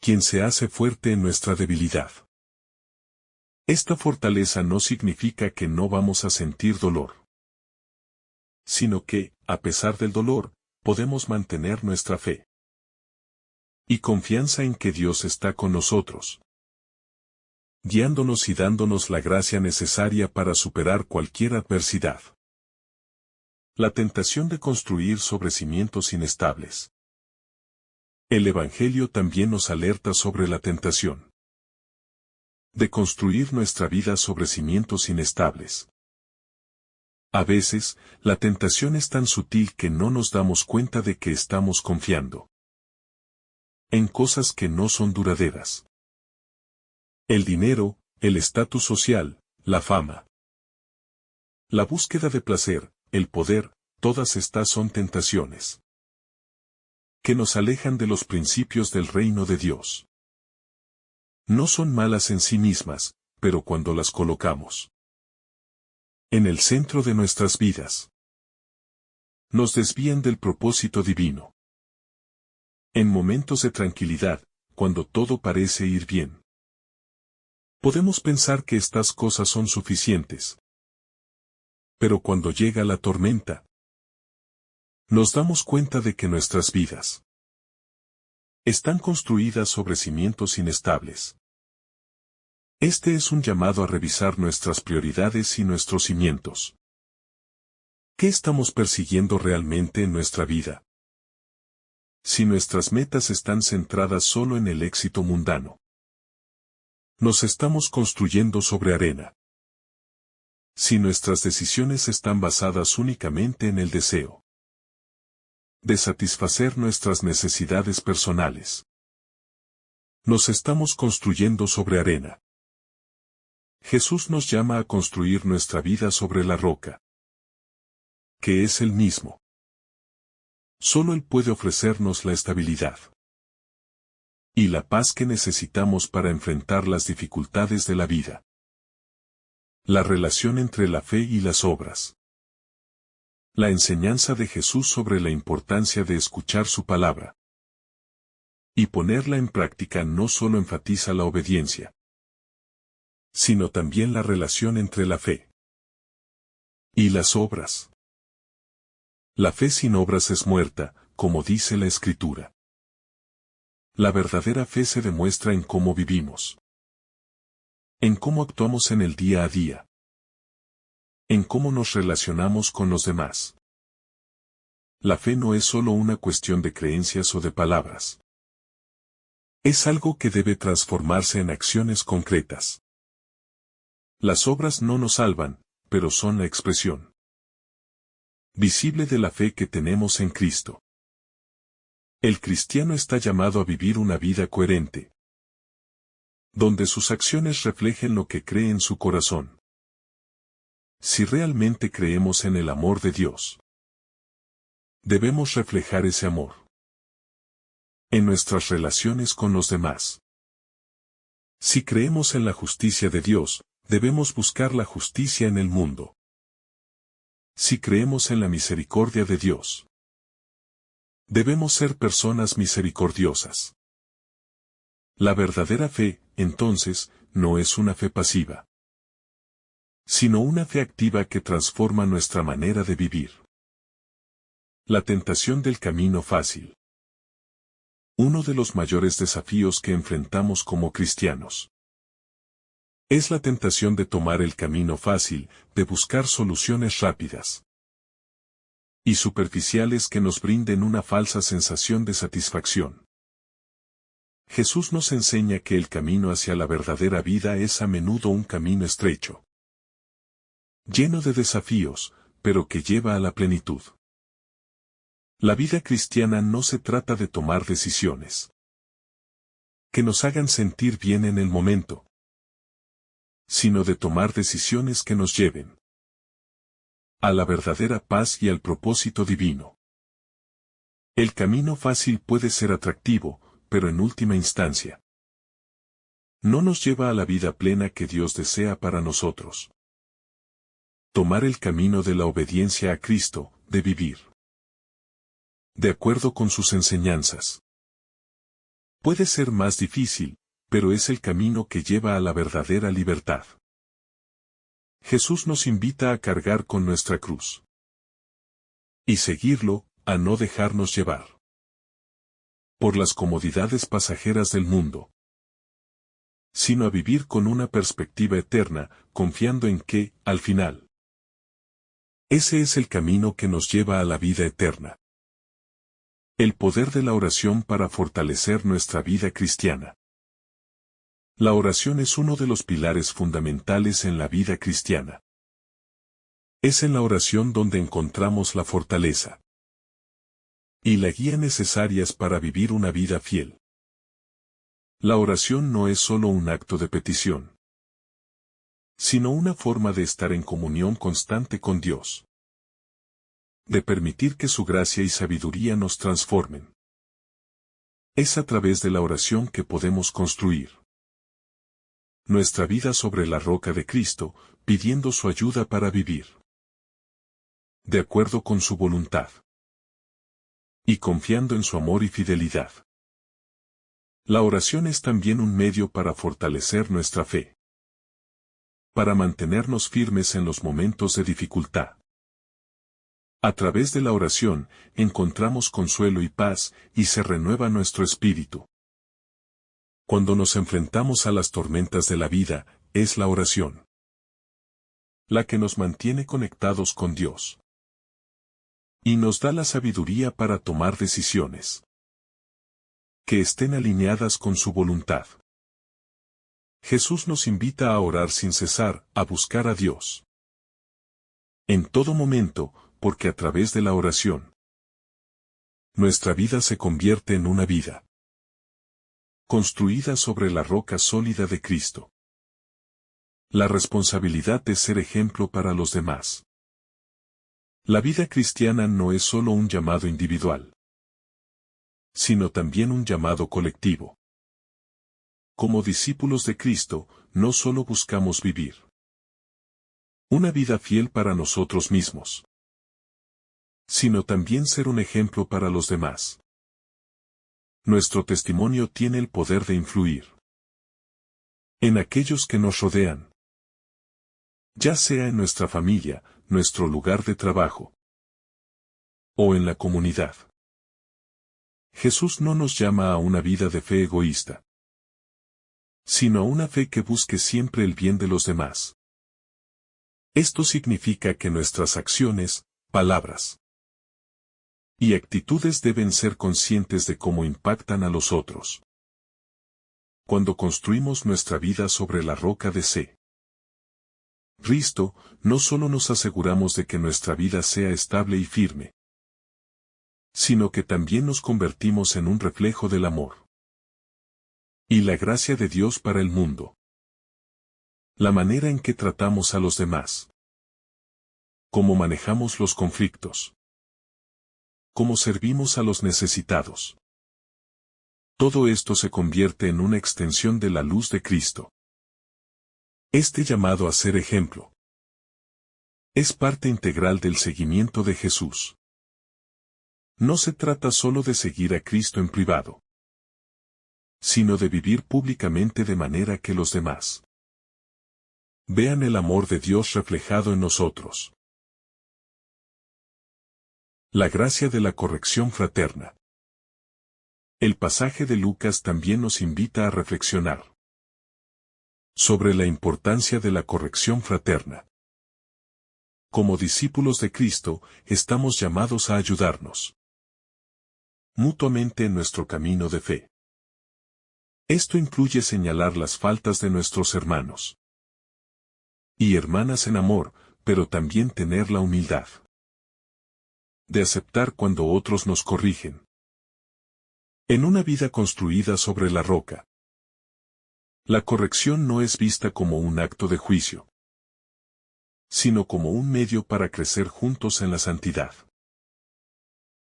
quien se hace fuerte en nuestra debilidad. Esta fortaleza no significa que no vamos a sentir dolor, sino que, a pesar del dolor, podemos mantener nuestra fe y confianza en que Dios está con nosotros, guiándonos y dándonos la gracia necesaria para superar cualquier adversidad. La tentación de construir sobre cimientos inestables. El Evangelio también nos alerta sobre la tentación de construir nuestra vida sobre cimientos inestables. A veces, la tentación es tan sutil que no nos damos cuenta de que estamos confiando en cosas que no son duraderas. El dinero, el estatus social, la fama, la búsqueda de placer, el poder, todas estas son tentaciones que nos alejan de los principios del reino de Dios. No son malas en sí mismas, pero cuando las colocamos en el centro de nuestras vidas, nos desvían del propósito divino. En momentos de tranquilidad, cuando todo parece ir bien, podemos pensar que estas cosas son suficientes. Pero cuando llega la tormenta, nos damos cuenta de que nuestras vidas están construidas sobre cimientos inestables. Este es un llamado a revisar nuestras prioridades y nuestros cimientos. ¿Qué estamos persiguiendo realmente en nuestra vida? Si nuestras metas están centradas solo en el éxito mundano, nos estamos construyendo sobre arena. Si nuestras decisiones están basadas únicamente en el deseo de satisfacer nuestras necesidades personales, nos estamos construyendo sobre arena. Jesús nos llama a construir nuestra vida sobre la roca, que es Él mismo. Solo Él puede ofrecernos la estabilidad y la paz que necesitamos para enfrentar las dificultades de la vida. La relación entre la fe y las obras. La enseñanza de Jesús sobre la importancia de escuchar su palabra y ponerla en práctica no solo enfatiza la obediencia, sino también la relación entre la fe y las obras. La fe sin obras es muerta, como dice la Escritura. La verdadera fe se demuestra en cómo vivimos, en cómo actuamos en el día a día, en cómo nos relacionamos con los demás. La fe no es solo una cuestión de creencias o de palabras. Es algo que debe transformarse en acciones concretas. Las obras no nos salvan, pero son la expresión visible de la fe que tenemos en Cristo. El cristiano está llamado a vivir una vida coherente, donde sus acciones reflejen lo que cree en su corazón. Si realmente creemos en el amor de Dios, debemos reflejar ese amor en nuestras relaciones con los demás. Si creemos en la justicia de Dios, debemos buscar la justicia en el mundo. Si creemos en la misericordia de Dios, debemos ser personas misericordiosas. La verdadera fe, entonces, no es una fe pasiva, sino una fe activa que transforma nuestra manera de vivir. La tentación del camino fácil. Uno de los mayores desafíos que enfrentamos como cristianos es la tentación de tomar el camino fácil, de buscar soluciones rápidas y superficiales que nos brinden una falsa sensación de satisfacción. Jesús nos enseña que el camino hacia la verdadera vida es a menudo un camino estrecho, lleno de desafíos, pero que lleva a la plenitud. La vida cristiana no se trata de tomar decisiones que nos hagan sentir bien en el momento, sino de tomar decisiones que nos lleven a la verdadera paz y al propósito divino. El camino fácil puede ser atractivo, pero en última instancia, no nos lleva a la vida plena que Dios desea para nosotros. Tomar el camino de la obediencia a Cristo, de vivir de acuerdo con sus enseñanzas, puede ser más difícil, pero es el camino que lleva a la verdadera libertad. Jesús nos invita a cargar con nuestra cruz y seguirlo, a no dejarnos llevar por las comodidades pasajeras del mundo, sino a vivir con una perspectiva eterna, confiando en que, al final, ese es el camino que nos lleva a la vida eterna. El poder de la oración para fortalecer nuestra vida cristiana. La oración es uno de los pilares fundamentales en la vida cristiana. Es en la oración donde encontramos la fortaleza y la guía necesarias para vivir una vida fiel. La oración no es solo un acto de petición, sino una forma de estar en comunión constante con Dios, de permitir que su gracia y sabiduría nos transformen. Es a través de la oración que podemos construir nuestra vida sobre la roca de Cristo, pidiendo su ayuda para vivir de acuerdo con su voluntad y confiando en su amor y fidelidad. La oración es también un medio para fortalecer nuestra fe, para mantenernos firmes en los momentos de dificultad. A través de la oración, encontramos consuelo y paz, y se renueva nuestro espíritu. Cuando nos enfrentamos a las tormentas de la vida, es la oración la que nos mantiene conectados con Dios y nos da la sabiduría para tomar decisiones que estén alineadas con su voluntad. Jesús nos invita a orar sin cesar, a buscar a Dios en todo momento, porque a través de la oración, nuestra vida se convierte en una vida construida sobre la roca sólida de Cristo. La responsabilidad de ser ejemplo para los demás. La vida cristiana no es solo un llamado individual, sino también un llamado colectivo. Como discípulos de Cristo, no solo buscamos vivir una vida fiel para nosotros mismos, sino también ser un ejemplo para los demás. Nuestro testimonio tiene el poder de influir en aquellos que nos rodean, ya sea en nuestra familia, nuestro lugar de trabajo o en la comunidad. Jesús no nos llama a una vida de fe egoísta, sino a una fe que busque siempre el bien de los demás. Esto significa que nuestras acciones, palabras y actitudes deben ser conscientes de cómo impactan a los otros. Cuando construimos nuestra vida sobre la roca de Cristo, no solo nos aseguramos de que nuestra vida sea estable y firme, sino que también nos convertimos en un reflejo del amor y la gracia de Dios para el mundo. La manera en que tratamos a los demás, cómo manejamos los conflictos, cómo servimos a los necesitados. Todo esto se convierte en una extensión de la luz de Cristo. Este llamado a ser ejemplo es parte integral del seguimiento de Jesús. No se trata solo de seguir a Cristo en privado, sino de vivir públicamente de manera que los demás vean el amor de Dios reflejado en nosotros. La gracia de la corrección fraterna. El pasaje de Lucas también nos invita a reflexionar sobre la importancia de la corrección fraterna. Como discípulos de Cristo, estamos llamados a ayudarnos mutuamente en nuestro camino de fe. Esto incluye señalar las faltas de nuestros hermanos y hermanas en amor, pero también tener la humildad de aceptar cuando otros nos corrigen. En una vida construida sobre la roca, la corrección no es vista como un acto de juicio, sino como un medio para crecer juntos en la santidad.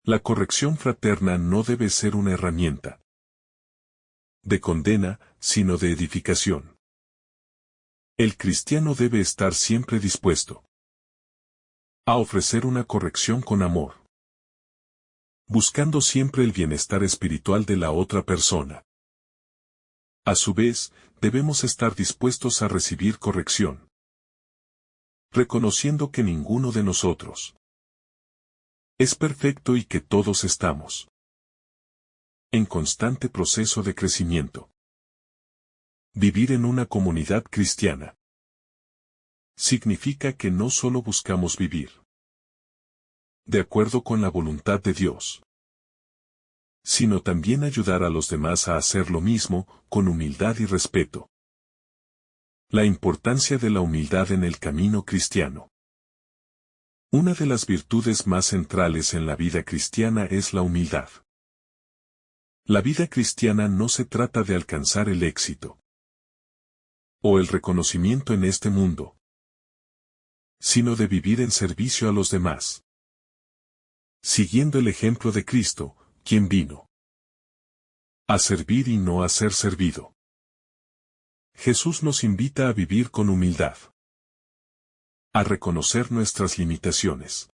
La corrección fraterna no debe ser una herramienta de condena, sino de edificación. El cristiano debe estar siempre dispuesto a ofrecer una corrección con amor, buscando siempre el bienestar espiritual de la otra persona. A su vez, debemos estar dispuestos a recibir corrección, reconociendo que ninguno de nosotros es perfecto y que todos estamos en constante proceso de crecimiento. Vivir en una comunidad cristiana significa que no solo buscamos vivir de acuerdo con la voluntad de Dios, sino también ayudar a los demás a hacer lo mismo, con humildad y respeto. La importancia de la humildad en el camino cristiano. Una de las virtudes más centrales en la vida cristiana es la humildad. La vida cristiana no se trata de alcanzar el éxito o el reconocimiento en este mundo, sino de vivir en servicio a los demás, siguiendo el ejemplo de Cristo, quien vino a servir y no a ser servido. Jesús nos invita a vivir con humildad, a reconocer nuestras limitaciones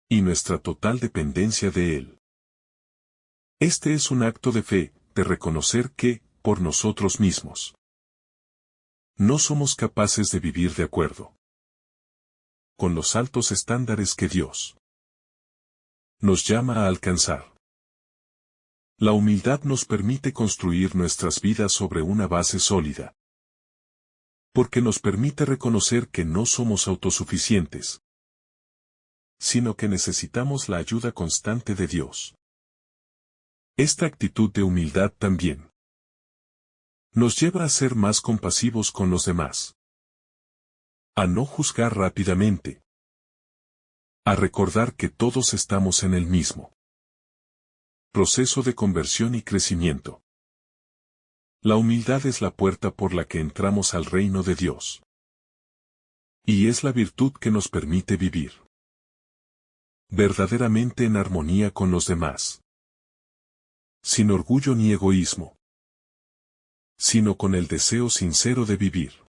y nuestra total dependencia de Él. Este es un acto de fe, de reconocer que, por nosotros mismos, no somos capaces de vivir de acuerdo con los altos estándares que Dios nos llama a alcanzar. La humildad nos permite construir nuestras vidas sobre una base sólida, porque nos permite reconocer que no somos autosuficientes, sino que necesitamos la ayuda constante de Dios. Esta actitud de humildad también nos lleva a ser más compasivos con los demás, a no juzgar rápidamente, a recordar que todos estamos en el mismo proceso de conversión y crecimiento. La humildad es la puerta por la que entramos al reino de Dios, y es la virtud que nos permite vivir verdaderamente en armonía con los demás, sin orgullo ni egoísmo. sino con el deseo sincero de vivir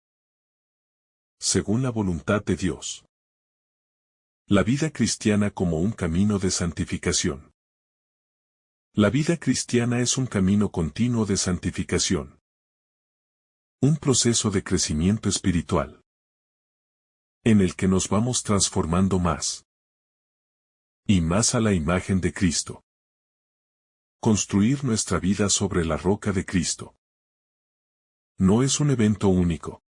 según la voluntad de Dios. La vida cristiana como un camino de santificación. La vida cristiana es un camino continuo de santificación. Un proceso de crecimiento espiritual, en el que nos vamos transformando más y más a la imagen de Cristo. Construir nuestra vida sobre la roca de Cristo no es un evento único,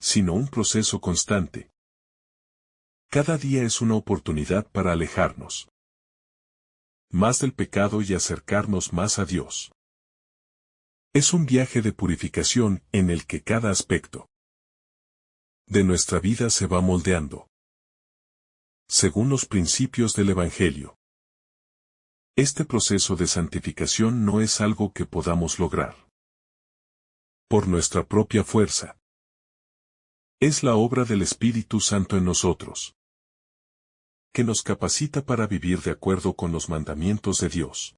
sino un proceso constante. Cada día es una oportunidad para alejarnos más del pecado y acercarnos más a Dios. Es un viaje de purificación en el que cada aspecto de nuestra vida se va moldeando según los principios del Evangelio. Este proceso de santificación no es algo que podamos lograr por nuestra propia fuerza. Es la obra del Espíritu Santo en nosotros, que nos capacita para vivir de acuerdo con los mandamientos de Dios.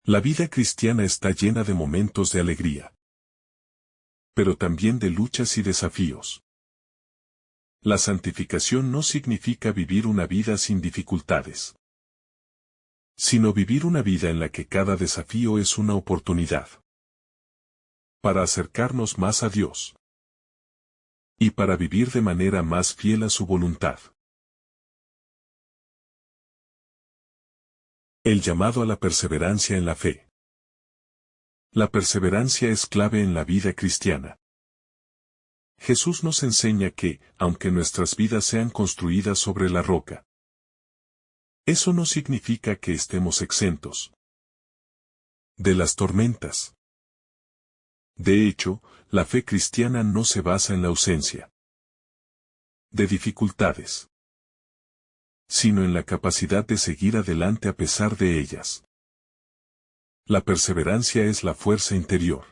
La vida cristiana está llena de momentos de alegría, pero también de luchas y desafíos. La santificación no significa vivir una vida sin dificultades, sino vivir una vida en la que cada desafío es una oportunidad para acercarnos más a Dios y para vivir de manera más fiel a su voluntad. El llamado a la perseverancia en la fe. La perseverancia es clave en la vida cristiana. Jesús nos enseña que, aunque nuestras vidas sean construidas sobre la roca, eso no significa que estemos exentos de las tormentas. De hecho, la fe cristiana no se basa en la ausencia de dificultades, sino en la capacidad de seguir adelante a pesar de ellas. La perseverancia es la fuerza interior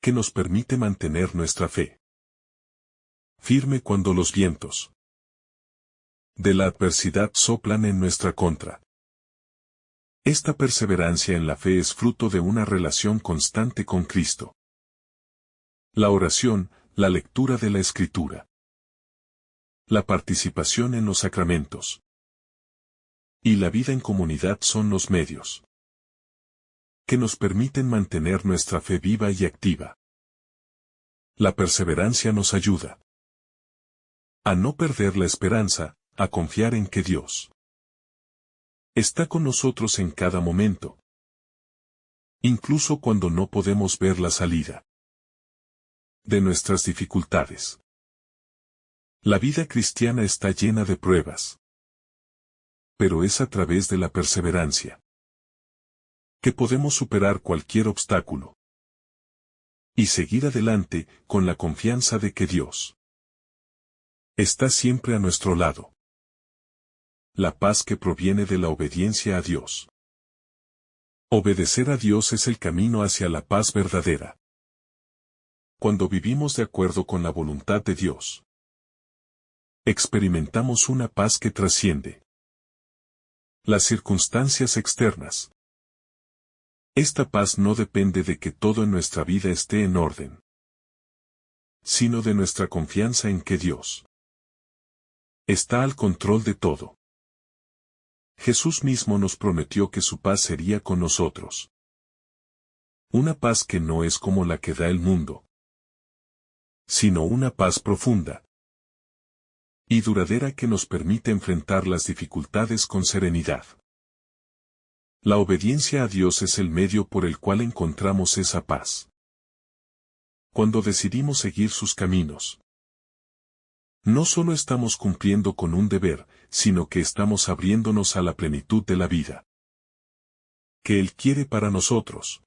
que nos permite mantener nuestra fe firme cuando los vientos de la adversidad soplan en nuestra contra. Esta perseverancia en la fe es fruto de una relación constante con Cristo. La oración, la lectura de la Escritura, la participación en los sacramentos y la vida en comunidad son los medios que nos permiten mantener nuestra fe viva y activa. La perseverancia nos ayuda a no perder la esperanza, a confiar en que Dios está con nosotros en cada momento, incluso cuando no podemos ver la salida de nuestras dificultades. La vida cristiana está llena de pruebas, pero es a través de la perseverancia que podemos superar cualquier obstáculo y seguir adelante con la confianza de que Dios está siempre a nuestro lado. La paz que proviene de la obediencia a Dios. Obedecer a Dios es el camino hacia la paz verdadera. Cuando vivimos de acuerdo con la voluntad de Dios, experimentamos una paz que trasciende las circunstancias externas. Esta paz no depende de que todo en nuestra vida esté en orden, sino de nuestra confianza en que Dios está al control de todo. Jesús mismo nos prometió que su paz sería con nosotros. Una paz que no es como la que da el mundo, sino una paz profunda y duradera que nos permite enfrentar las dificultades con serenidad. La obediencia a Dios es el medio por el cual encontramos esa paz. Cuando decidimos seguir sus caminos, no solo estamos cumpliendo con un deber, sino que estamos abriéndonos a la plenitud de la vida que Él quiere para nosotros.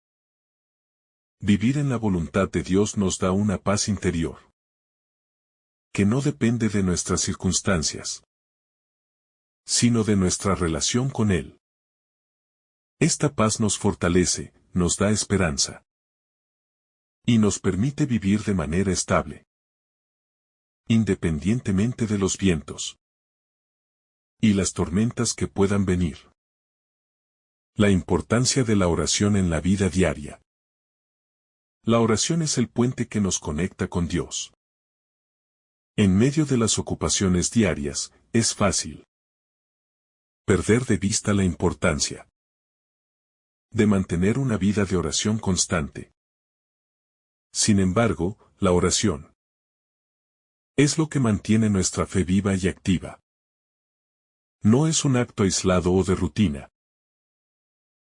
Vivir en la voluntad de Dios nos da una paz interior que no depende de nuestras circunstancias, sino de nuestra relación con Él. Esta paz nos fortalece, nos da esperanza y nos permite vivir de manera estable, independientemente de los vientos y las tormentas que puedan venir. La importancia de la oración en la vida diaria. La oración es el puente que nos conecta con Dios. En medio de las ocupaciones diarias, es fácil perder de vista la importancia de mantener una vida de oración constante. Sin embargo, la oración es lo que mantiene nuestra fe viva y activa. No es un acto aislado o de rutina,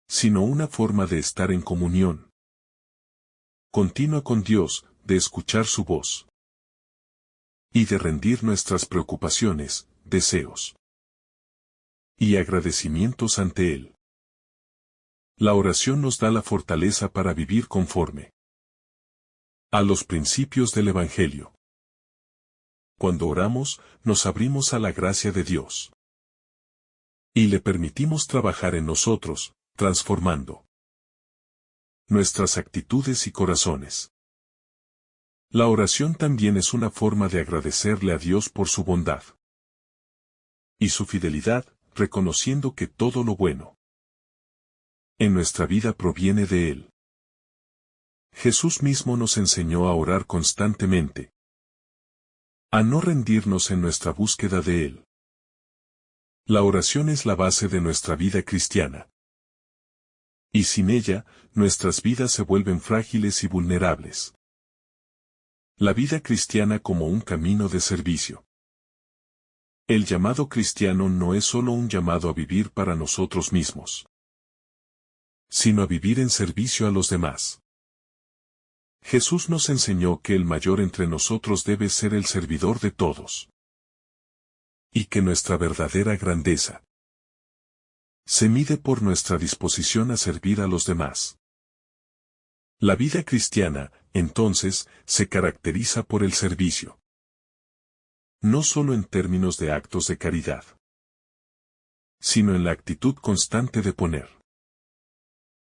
sino una forma de estar en comunión continua con Dios, de escuchar su voz y de rendir nuestras preocupaciones, deseos y agradecimientos ante Él. La oración nos da la fortaleza para vivir conforme a los principios del Evangelio. Cuando oramos, nos abrimos a la gracia de Dios y le permitimos trabajar en nosotros, transformando nuestras actitudes y corazones. La oración también es una forma de agradecerle a Dios por su bondad y su fidelidad, reconociendo que todo lo bueno en nuestra vida proviene de Él. Jesús mismo nos enseñó a orar constantemente, a no rendirnos en nuestra búsqueda de Él. La oración es la base de nuestra vida cristiana. Y sin ella, nuestras vidas se vuelven frágiles y vulnerables. La vida cristiana como un camino de servicio. El llamado cristiano no es solo un llamado a vivir para nosotros mismos, sino a vivir en servicio a los demás. Jesús nos enseñó que el mayor entre nosotros debe ser el servidor de todos. Y que nuestra verdadera grandeza se mide por nuestra disposición a servir a los demás. La vida cristiana, entonces, se caracteriza por el servicio. No solo en términos de actos de caridad, sino en la actitud constante de poner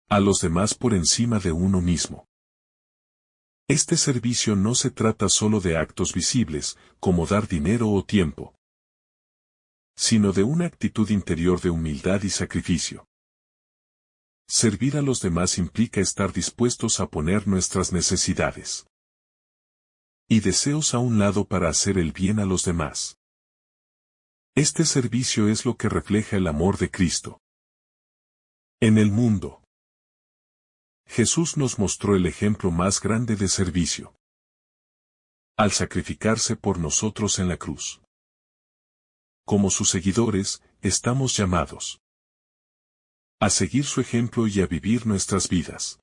a los demás por encima de uno mismo. Este servicio no se trata solo de actos visibles, como dar dinero o tiempo, sino de una actitud interior de humildad y sacrificio. Servir a los demás implica estar dispuestos a poner nuestras necesidades y deseos a un lado para hacer el bien a los demás. Este servicio es lo que refleja el amor de Cristo en el mundo. Jesús nos mostró el ejemplo más grande de servicio al sacrificarse por nosotros en la cruz. Como sus seguidores, estamos llamados a seguir su ejemplo y a vivir nuestras vidas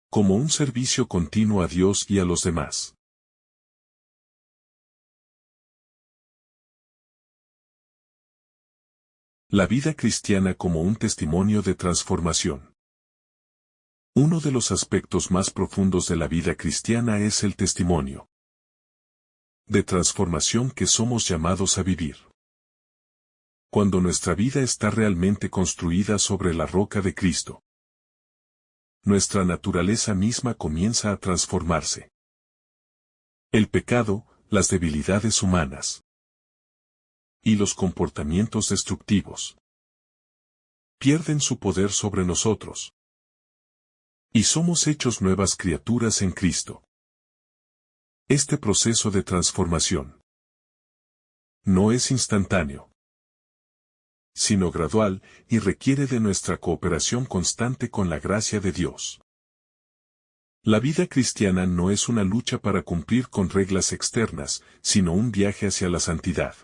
como un servicio continuo a Dios y a los demás. La vida cristiana como un testimonio de transformación. Uno de los aspectos más profundos de la vida cristiana es el testimonio de transformación que somos llamados a vivir. Cuando nuestra vida está realmente construida sobre la roca de Cristo, nuestra naturaleza misma comienza a transformarse. El pecado, las debilidades humanas y los comportamientos destructivos pierden su poder sobre nosotros. Y somos hechos nuevas criaturas en Cristo. Este proceso de transformación no es instantáneo, sino gradual, y requiere de nuestra cooperación constante con la gracia de Dios. La vida cristiana no es una lucha para cumplir con reglas externas, sino un viaje hacia la santidad,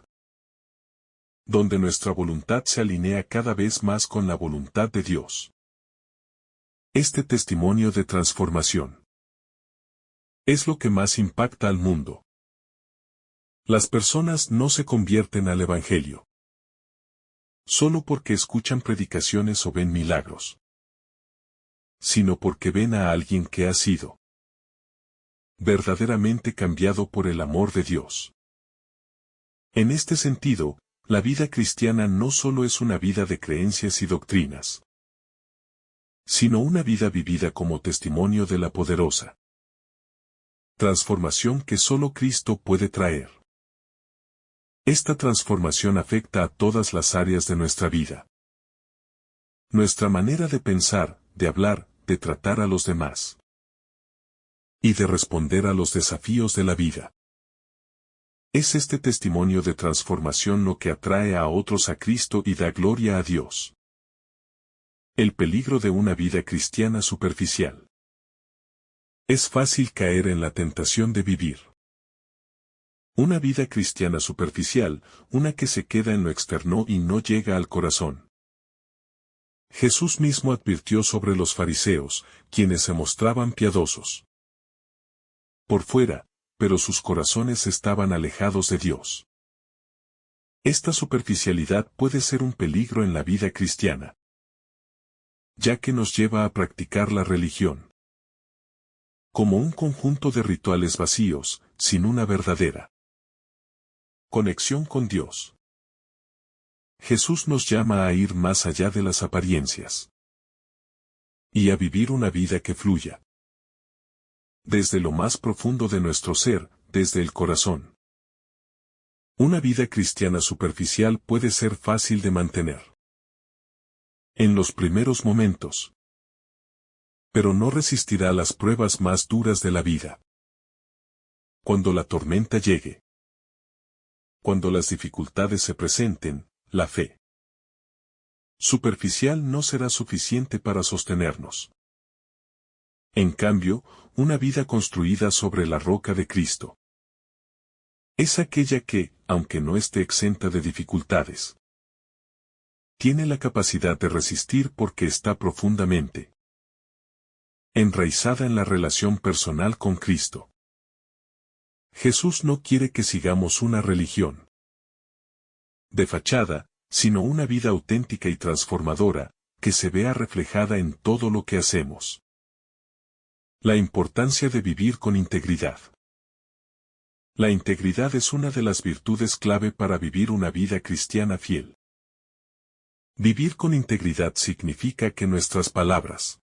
donde nuestra voluntad se alinea cada vez más con la voluntad de Dios. Este testimonio de transformación es lo que más impacta al mundo. Las personas no se convierten al Evangelio solo porque escuchan predicaciones o ven milagros, sino porque ven a alguien que ha sido verdaderamente cambiado por el amor de Dios. En este sentido, la vida cristiana no solo es una vida de creencias y doctrinas, sino una vida vivida como testimonio de la poderosa transformación que solo Cristo puede traer. Esta transformación afecta a todas las áreas de nuestra vida. Nuestra manera de pensar, de hablar, de tratar a los demás. y de responder a los desafíos de la vida. Es este testimonio de transformación lo que atrae a otros a Cristo y da gloria a Dios. El peligro de una vida cristiana superficial. Es fácil caer en la tentación de vivir una vida cristiana superficial, una que se queda en lo externo y no llega al corazón. Jesús mismo advirtió sobre los fariseos, quienes se mostraban piadosos por fuera, pero sus corazones estaban alejados de Dios. Esta superficialidad puede ser un peligro en la vida cristiana, ya que nos lleva a practicar la religión como un conjunto de rituales vacíos, sin una verdadera conexión con Dios. Jesús nos llama a ir más allá de las apariencias y a vivir una vida que fluya desde lo más profundo de nuestro ser, desde el corazón. Una vida cristiana superficial puede ser fácil de mantener en los primeros momentos, pero no resistirá las pruebas más duras de la vida. Cuando la tormenta llegue, cuando las dificultades se presenten, la fe superficial no será suficiente para sostenernos. En cambio, una vida construida sobre la roca de Cristo es aquella que, aunque no esté exenta de dificultades, tiene la capacidad de resistir porque está profundamente enraizada en la relación personal con Cristo. Jesús no quiere que sigamos una religión de fachada, sino una vida auténtica y transformadora, que se vea reflejada en todo lo que hacemos. La importancia de vivir con integridad. La integridad es una de las virtudes clave para vivir una vida cristiana fiel. Vivir con integridad significa que nuestras palabras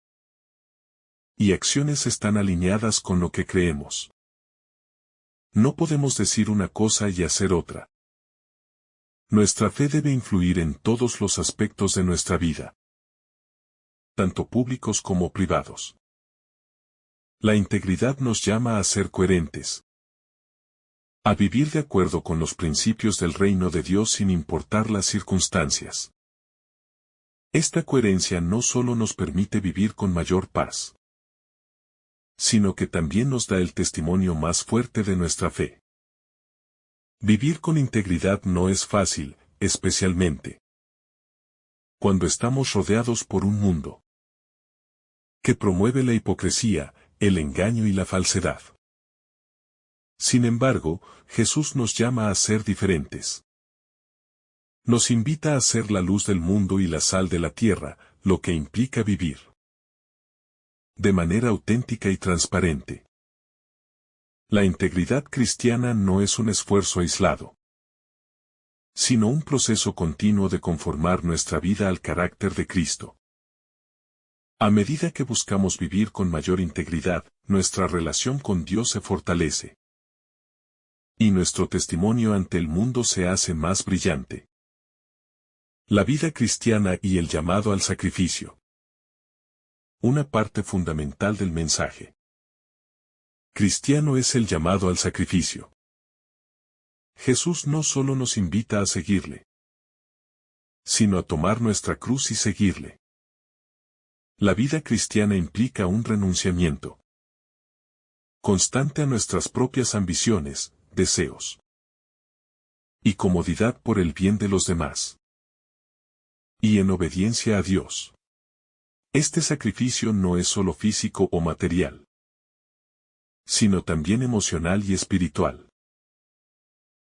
y acciones están alineadas con lo que creemos. No podemos decir una cosa y hacer otra. Nuestra fe debe influir en todos los aspectos de nuestra vida, tanto públicos como privados. La integridad nos llama a ser coherentes, a vivir de acuerdo con los principios del reino de Dios sin importar las circunstancias. Esta coherencia no solo nos permite vivir con mayor paz, sino que también nos da el testimonio más fuerte de nuestra fe. Vivir con integridad no es fácil, especialmente cuando estamos rodeados por un mundo que promueve la hipocresía, el engaño y la falsedad. Sin embargo, Jesús nos llama a ser diferentes. Nos invita a ser la luz del mundo y la sal de la tierra, lo que implica vivir de manera auténtica y transparente. La integridad cristiana no es un esfuerzo aislado, sino un proceso continuo de conformar nuestra vida al carácter de Cristo. A medida que buscamos vivir con mayor integridad, nuestra relación con Dios se fortalece, y nuestro testimonio ante el mundo se hace más brillante. La vida cristiana y el llamado al sacrificio. Una parte fundamental del mensaje cristiano es el llamado al sacrificio. Jesús no solo nos invita a seguirle, sino a tomar nuestra cruz y seguirle. La vida cristiana implica un renunciamiento constante a nuestras propias ambiciones, deseos y comodidad por el bien de los demás, y en obediencia a Dios. Este sacrificio no es solo físico o material, sino también emocional y espiritual.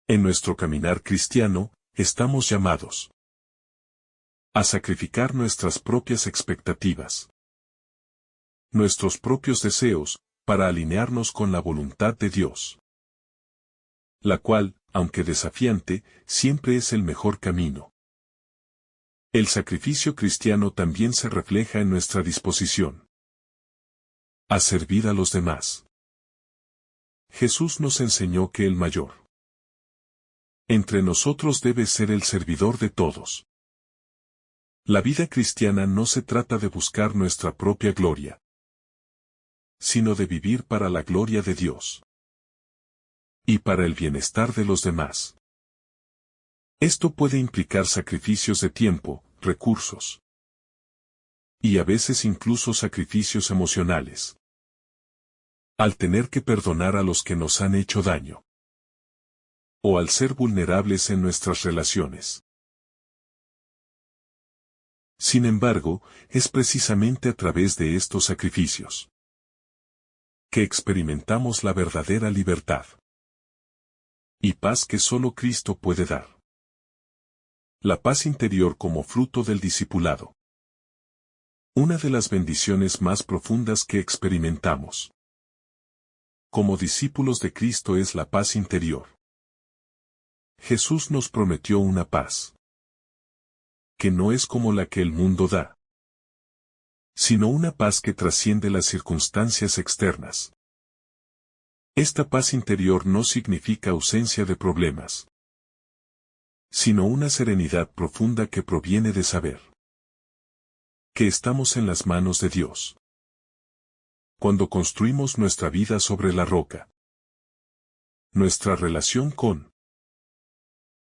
En nuestro caminar cristiano, estamos llamados a sacrificar nuestras propias expectativas, nuestros propios deseos, para alinearnos con la voluntad de Dios, la cual, aunque desafiante, siempre es el mejor camino. El sacrificio cristiano también se refleja en nuestra disposición a servir a los demás. Jesús nos enseñó que el mayor entre nosotros debe ser el servidor de todos. La vida cristiana no se trata de buscar nuestra propia gloria, sino de vivir para la gloria de Dios y para el bienestar de los demás. Esto puede implicar sacrificios de tiempo, recursos y a veces incluso sacrificios emocionales. Al tener que perdonar a los que nos han hecho daño o al ser vulnerables en nuestras relaciones. Sin embargo, es precisamente a través de estos sacrificios que experimentamos la verdadera libertad y paz que solo Cristo puede dar. La paz interior como fruto del discipulado. Una de las bendiciones más profundas que experimentamos como discípulos de Cristo es la paz interior. Jesús nos prometió una paz que no es como la que el mundo da, sino una paz que trasciende las circunstancias externas. Esta paz interior no significa ausencia de problemas, sino una serenidad profunda que proviene de saber que estamos en las manos de Dios. Cuando construimos nuestra vida sobre la roca, nuestra relación con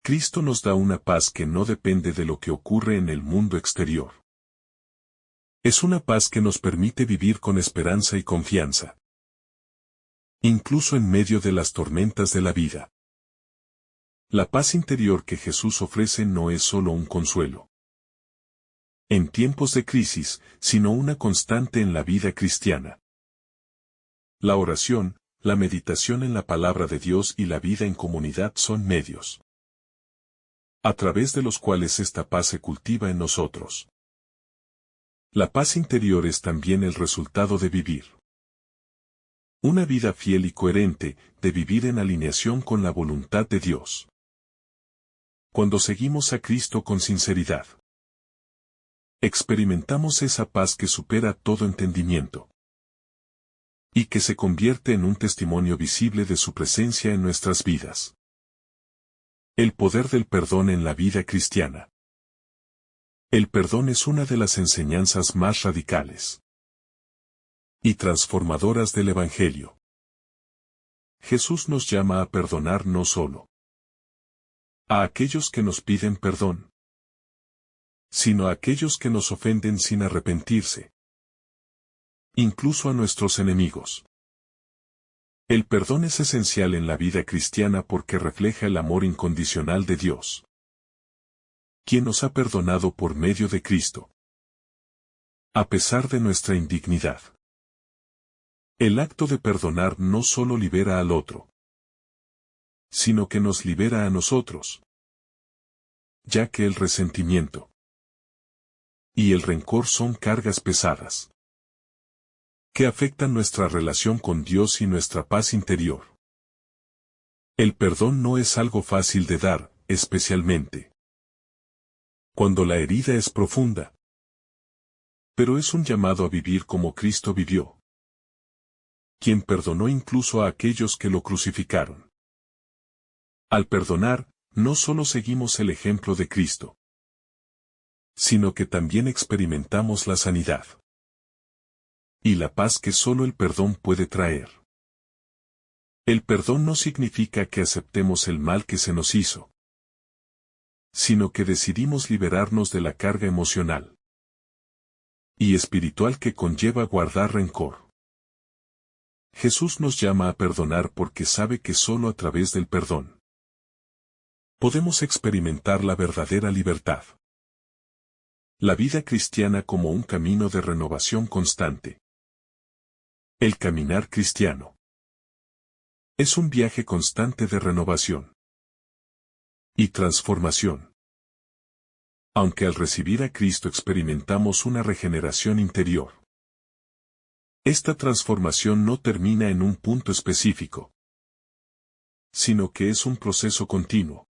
Cristo nos da una paz que no depende de lo que ocurre en el mundo exterior. Es una paz que nos permite vivir con esperanza y confianza, incluso en medio de las tormentas de la vida. La paz interior que Jesús ofrece no es solo un consuelo en tiempos de crisis, sino una constante en la vida cristiana. La oración, la meditación en la palabra de Dios y la vida en comunidad son medios a través de los cuales esta paz se cultiva en nosotros. La paz interior es también el resultado de vivir una vida fiel y coherente, de vivir en alineación con la voluntad de Dios. Cuando seguimos a Cristo con sinceridad, experimentamos esa paz que supera todo entendimiento y que se convierte en un testimonio visible de su presencia en nuestras vidas. El poder del perdón en la vida cristiana. El perdón es una de las enseñanzas más radicales y transformadoras del Evangelio. Jesús nos llama a perdonar no solo a aquellos que nos piden perdón, sino a aquellos que nos ofenden sin arrepentirse, incluso a nuestros enemigos. El perdón es esencial en la vida cristiana porque refleja el amor incondicional de Dios, quien nos ha perdonado por medio de Cristo, a pesar de nuestra indignidad. El acto de perdonar no solo libera al otro, sino que nos libera a nosotros, ya que el resentimiento y el rencor son cargas pesadas que afectan nuestra relación con Dios y nuestra paz interior. El perdón no es algo fácil de dar, especialmente cuando la herida es profunda. Pero es un llamado a vivir como Cristo vivió, quien perdonó incluso a aquellos que lo crucificaron. Al perdonar, no solo seguimos el ejemplo de Cristo, sino que también experimentamos la sanidad y la paz que solo el perdón puede traer. El perdón no significa que aceptemos el mal que se nos hizo, sino que decidimos liberarnos de la carga emocional y espiritual que conlleva guardar rencor. Jesús nos llama a perdonar porque sabe que solo a través del perdón podemos experimentar la verdadera libertad. La vida cristiana como un camino de renovación constante. El caminar cristiano es un viaje constante de renovación y transformación. Aunque al recibir a Cristo experimentamos una regeneración interior, esta transformación no termina en un punto específico, sino que es un proceso continuo.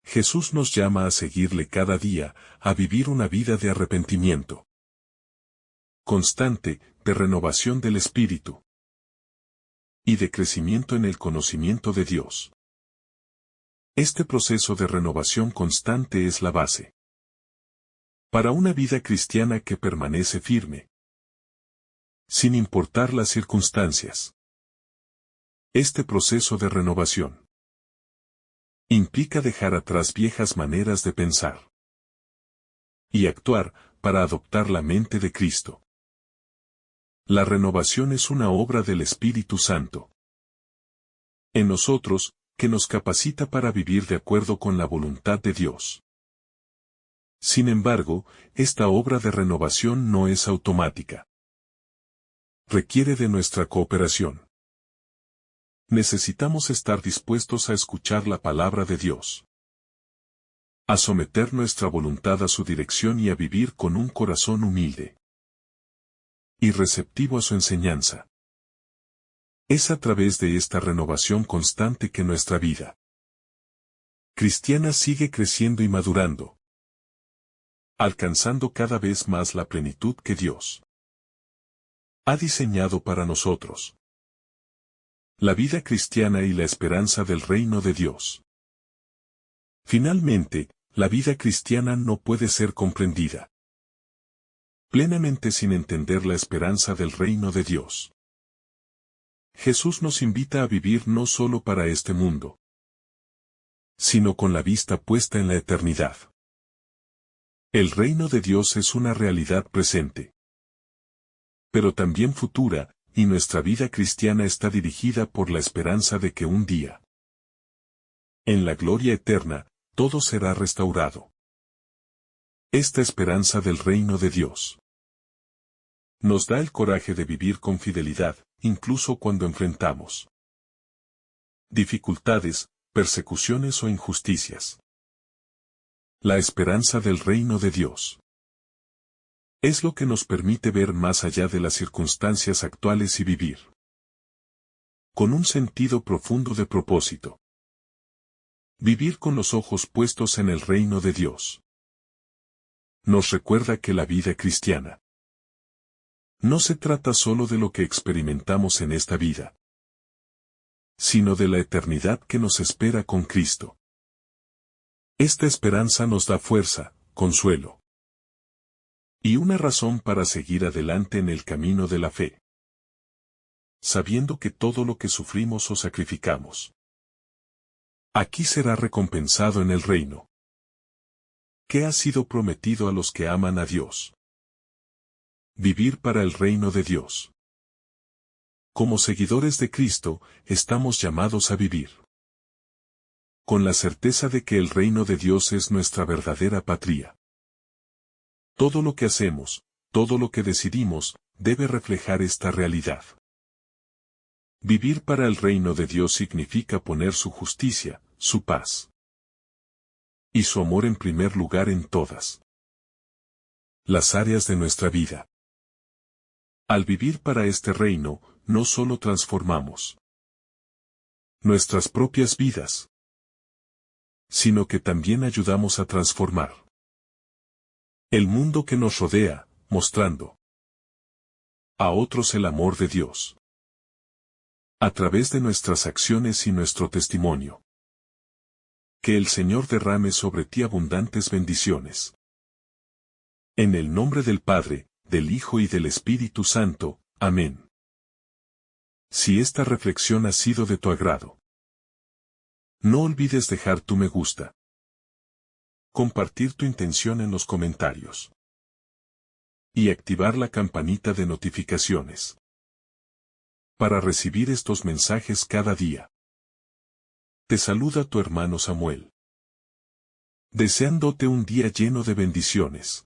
Jesús nos llama a seguirle cada día, a vivir una vida de arrepentimiento constante, de renovación del espíritu y de crecimiento en el conocimiento de Dios. Este proceso de renovación constante es la base para una vida cristiana que permanece firme, sin importar las circunstancias. Este proceso de renovación implica dejar atrás viejas maneras de pensar y actuar para adoptar la mente de Cristo. La renovación es una obra del Espíritu Santo en nosotros, que nos capacita para vivir de acuerdo con la voluntad de Dios. Sin embargo, esta obra de renovación no es automática. Requiere de nuestra cooperación. Necesitamos estar dispuestos a escuchar la palabra de Dios, a someter nuestra voluntad a su dirección y a vivir con un corazón humilde y receptivo a su enseñanza. Es a través de esta renovación constante que nuestra vida cristiana sigue creciendo y madurando, alcanzando cada vez más la plenitud que Dios ha diseñado para nosotros. La vida cristiana y la esperanza del reino de Dios. Finalmente, la vida cristiana no puede ser comprendida plenamente sin entender la esperanza del reino de Dios. Jesús nos invita a vivir no solo para este mundo, sino con la vista puesta en la eternidad. El reino de Dios es una realidad presente, pero también futura, y nuestra vida cristiana está dirigida por la esperanza de que un día, en la gloria eterna, todo será restaurado. Esta esperanza del reino de Dios nos da el coraje de vivir con fidelidad, incluso cuando enfrentamos dificultades, persecuciones o injusticias. La esperanza del reino de Dios es lo que nos permite ver más allá de las circunstancias actuales y vivir con un sentido profundo de propósito. Vivir con los ojos puestos en el reino de Dios nos recuerda que la vida cristiana no se trata solo de lo que experimentamos en esta vida, sino de la eternidad que nos espera con Cristo. Esta esperanza nos da fuerza, consuelo y una razón para seguir adelante en el camino de la fe, sabiendo que todo lo que sufrimos o sacrificamos aquí será recompensado en el reino que ha sido prometido a los que aman a Dios. Vivir para el reino de Dios. Como seguidores de Cristo, estamos llamados a vivir con la certeza de que el reino de Dios es nuestra verdadera patria. Todo lo que hacemos, todo lo que decidimos, debe reflejar esta realidad. Vivir para el reino de Dios significa poner su justicia, su paz y su amor en primer lugar en todas las áreas de nuestra vida. Al vivir para este reino, no solo transformamos nuestras propias vidas, sino que también ayudamos a transformar el mundo que nos rodea, mostrando a otros el amor de Dios a través de nuestras acciones y nuestro testimonio. Que el Señor derrame sobre ti abundantes bendiciones. En el nombre del Padre, del Hijo y del Espíritu Santo. Amén. Si esta reflexión ha sido de tu agrado, no olvides dejar tu me gusta, compartir tu intención en los comentarios y activar la campanita de notificaciones para recibir estos mensajes cada día. Te saluda tu hermano Samuel, deseándote un día lleno de bendiciones.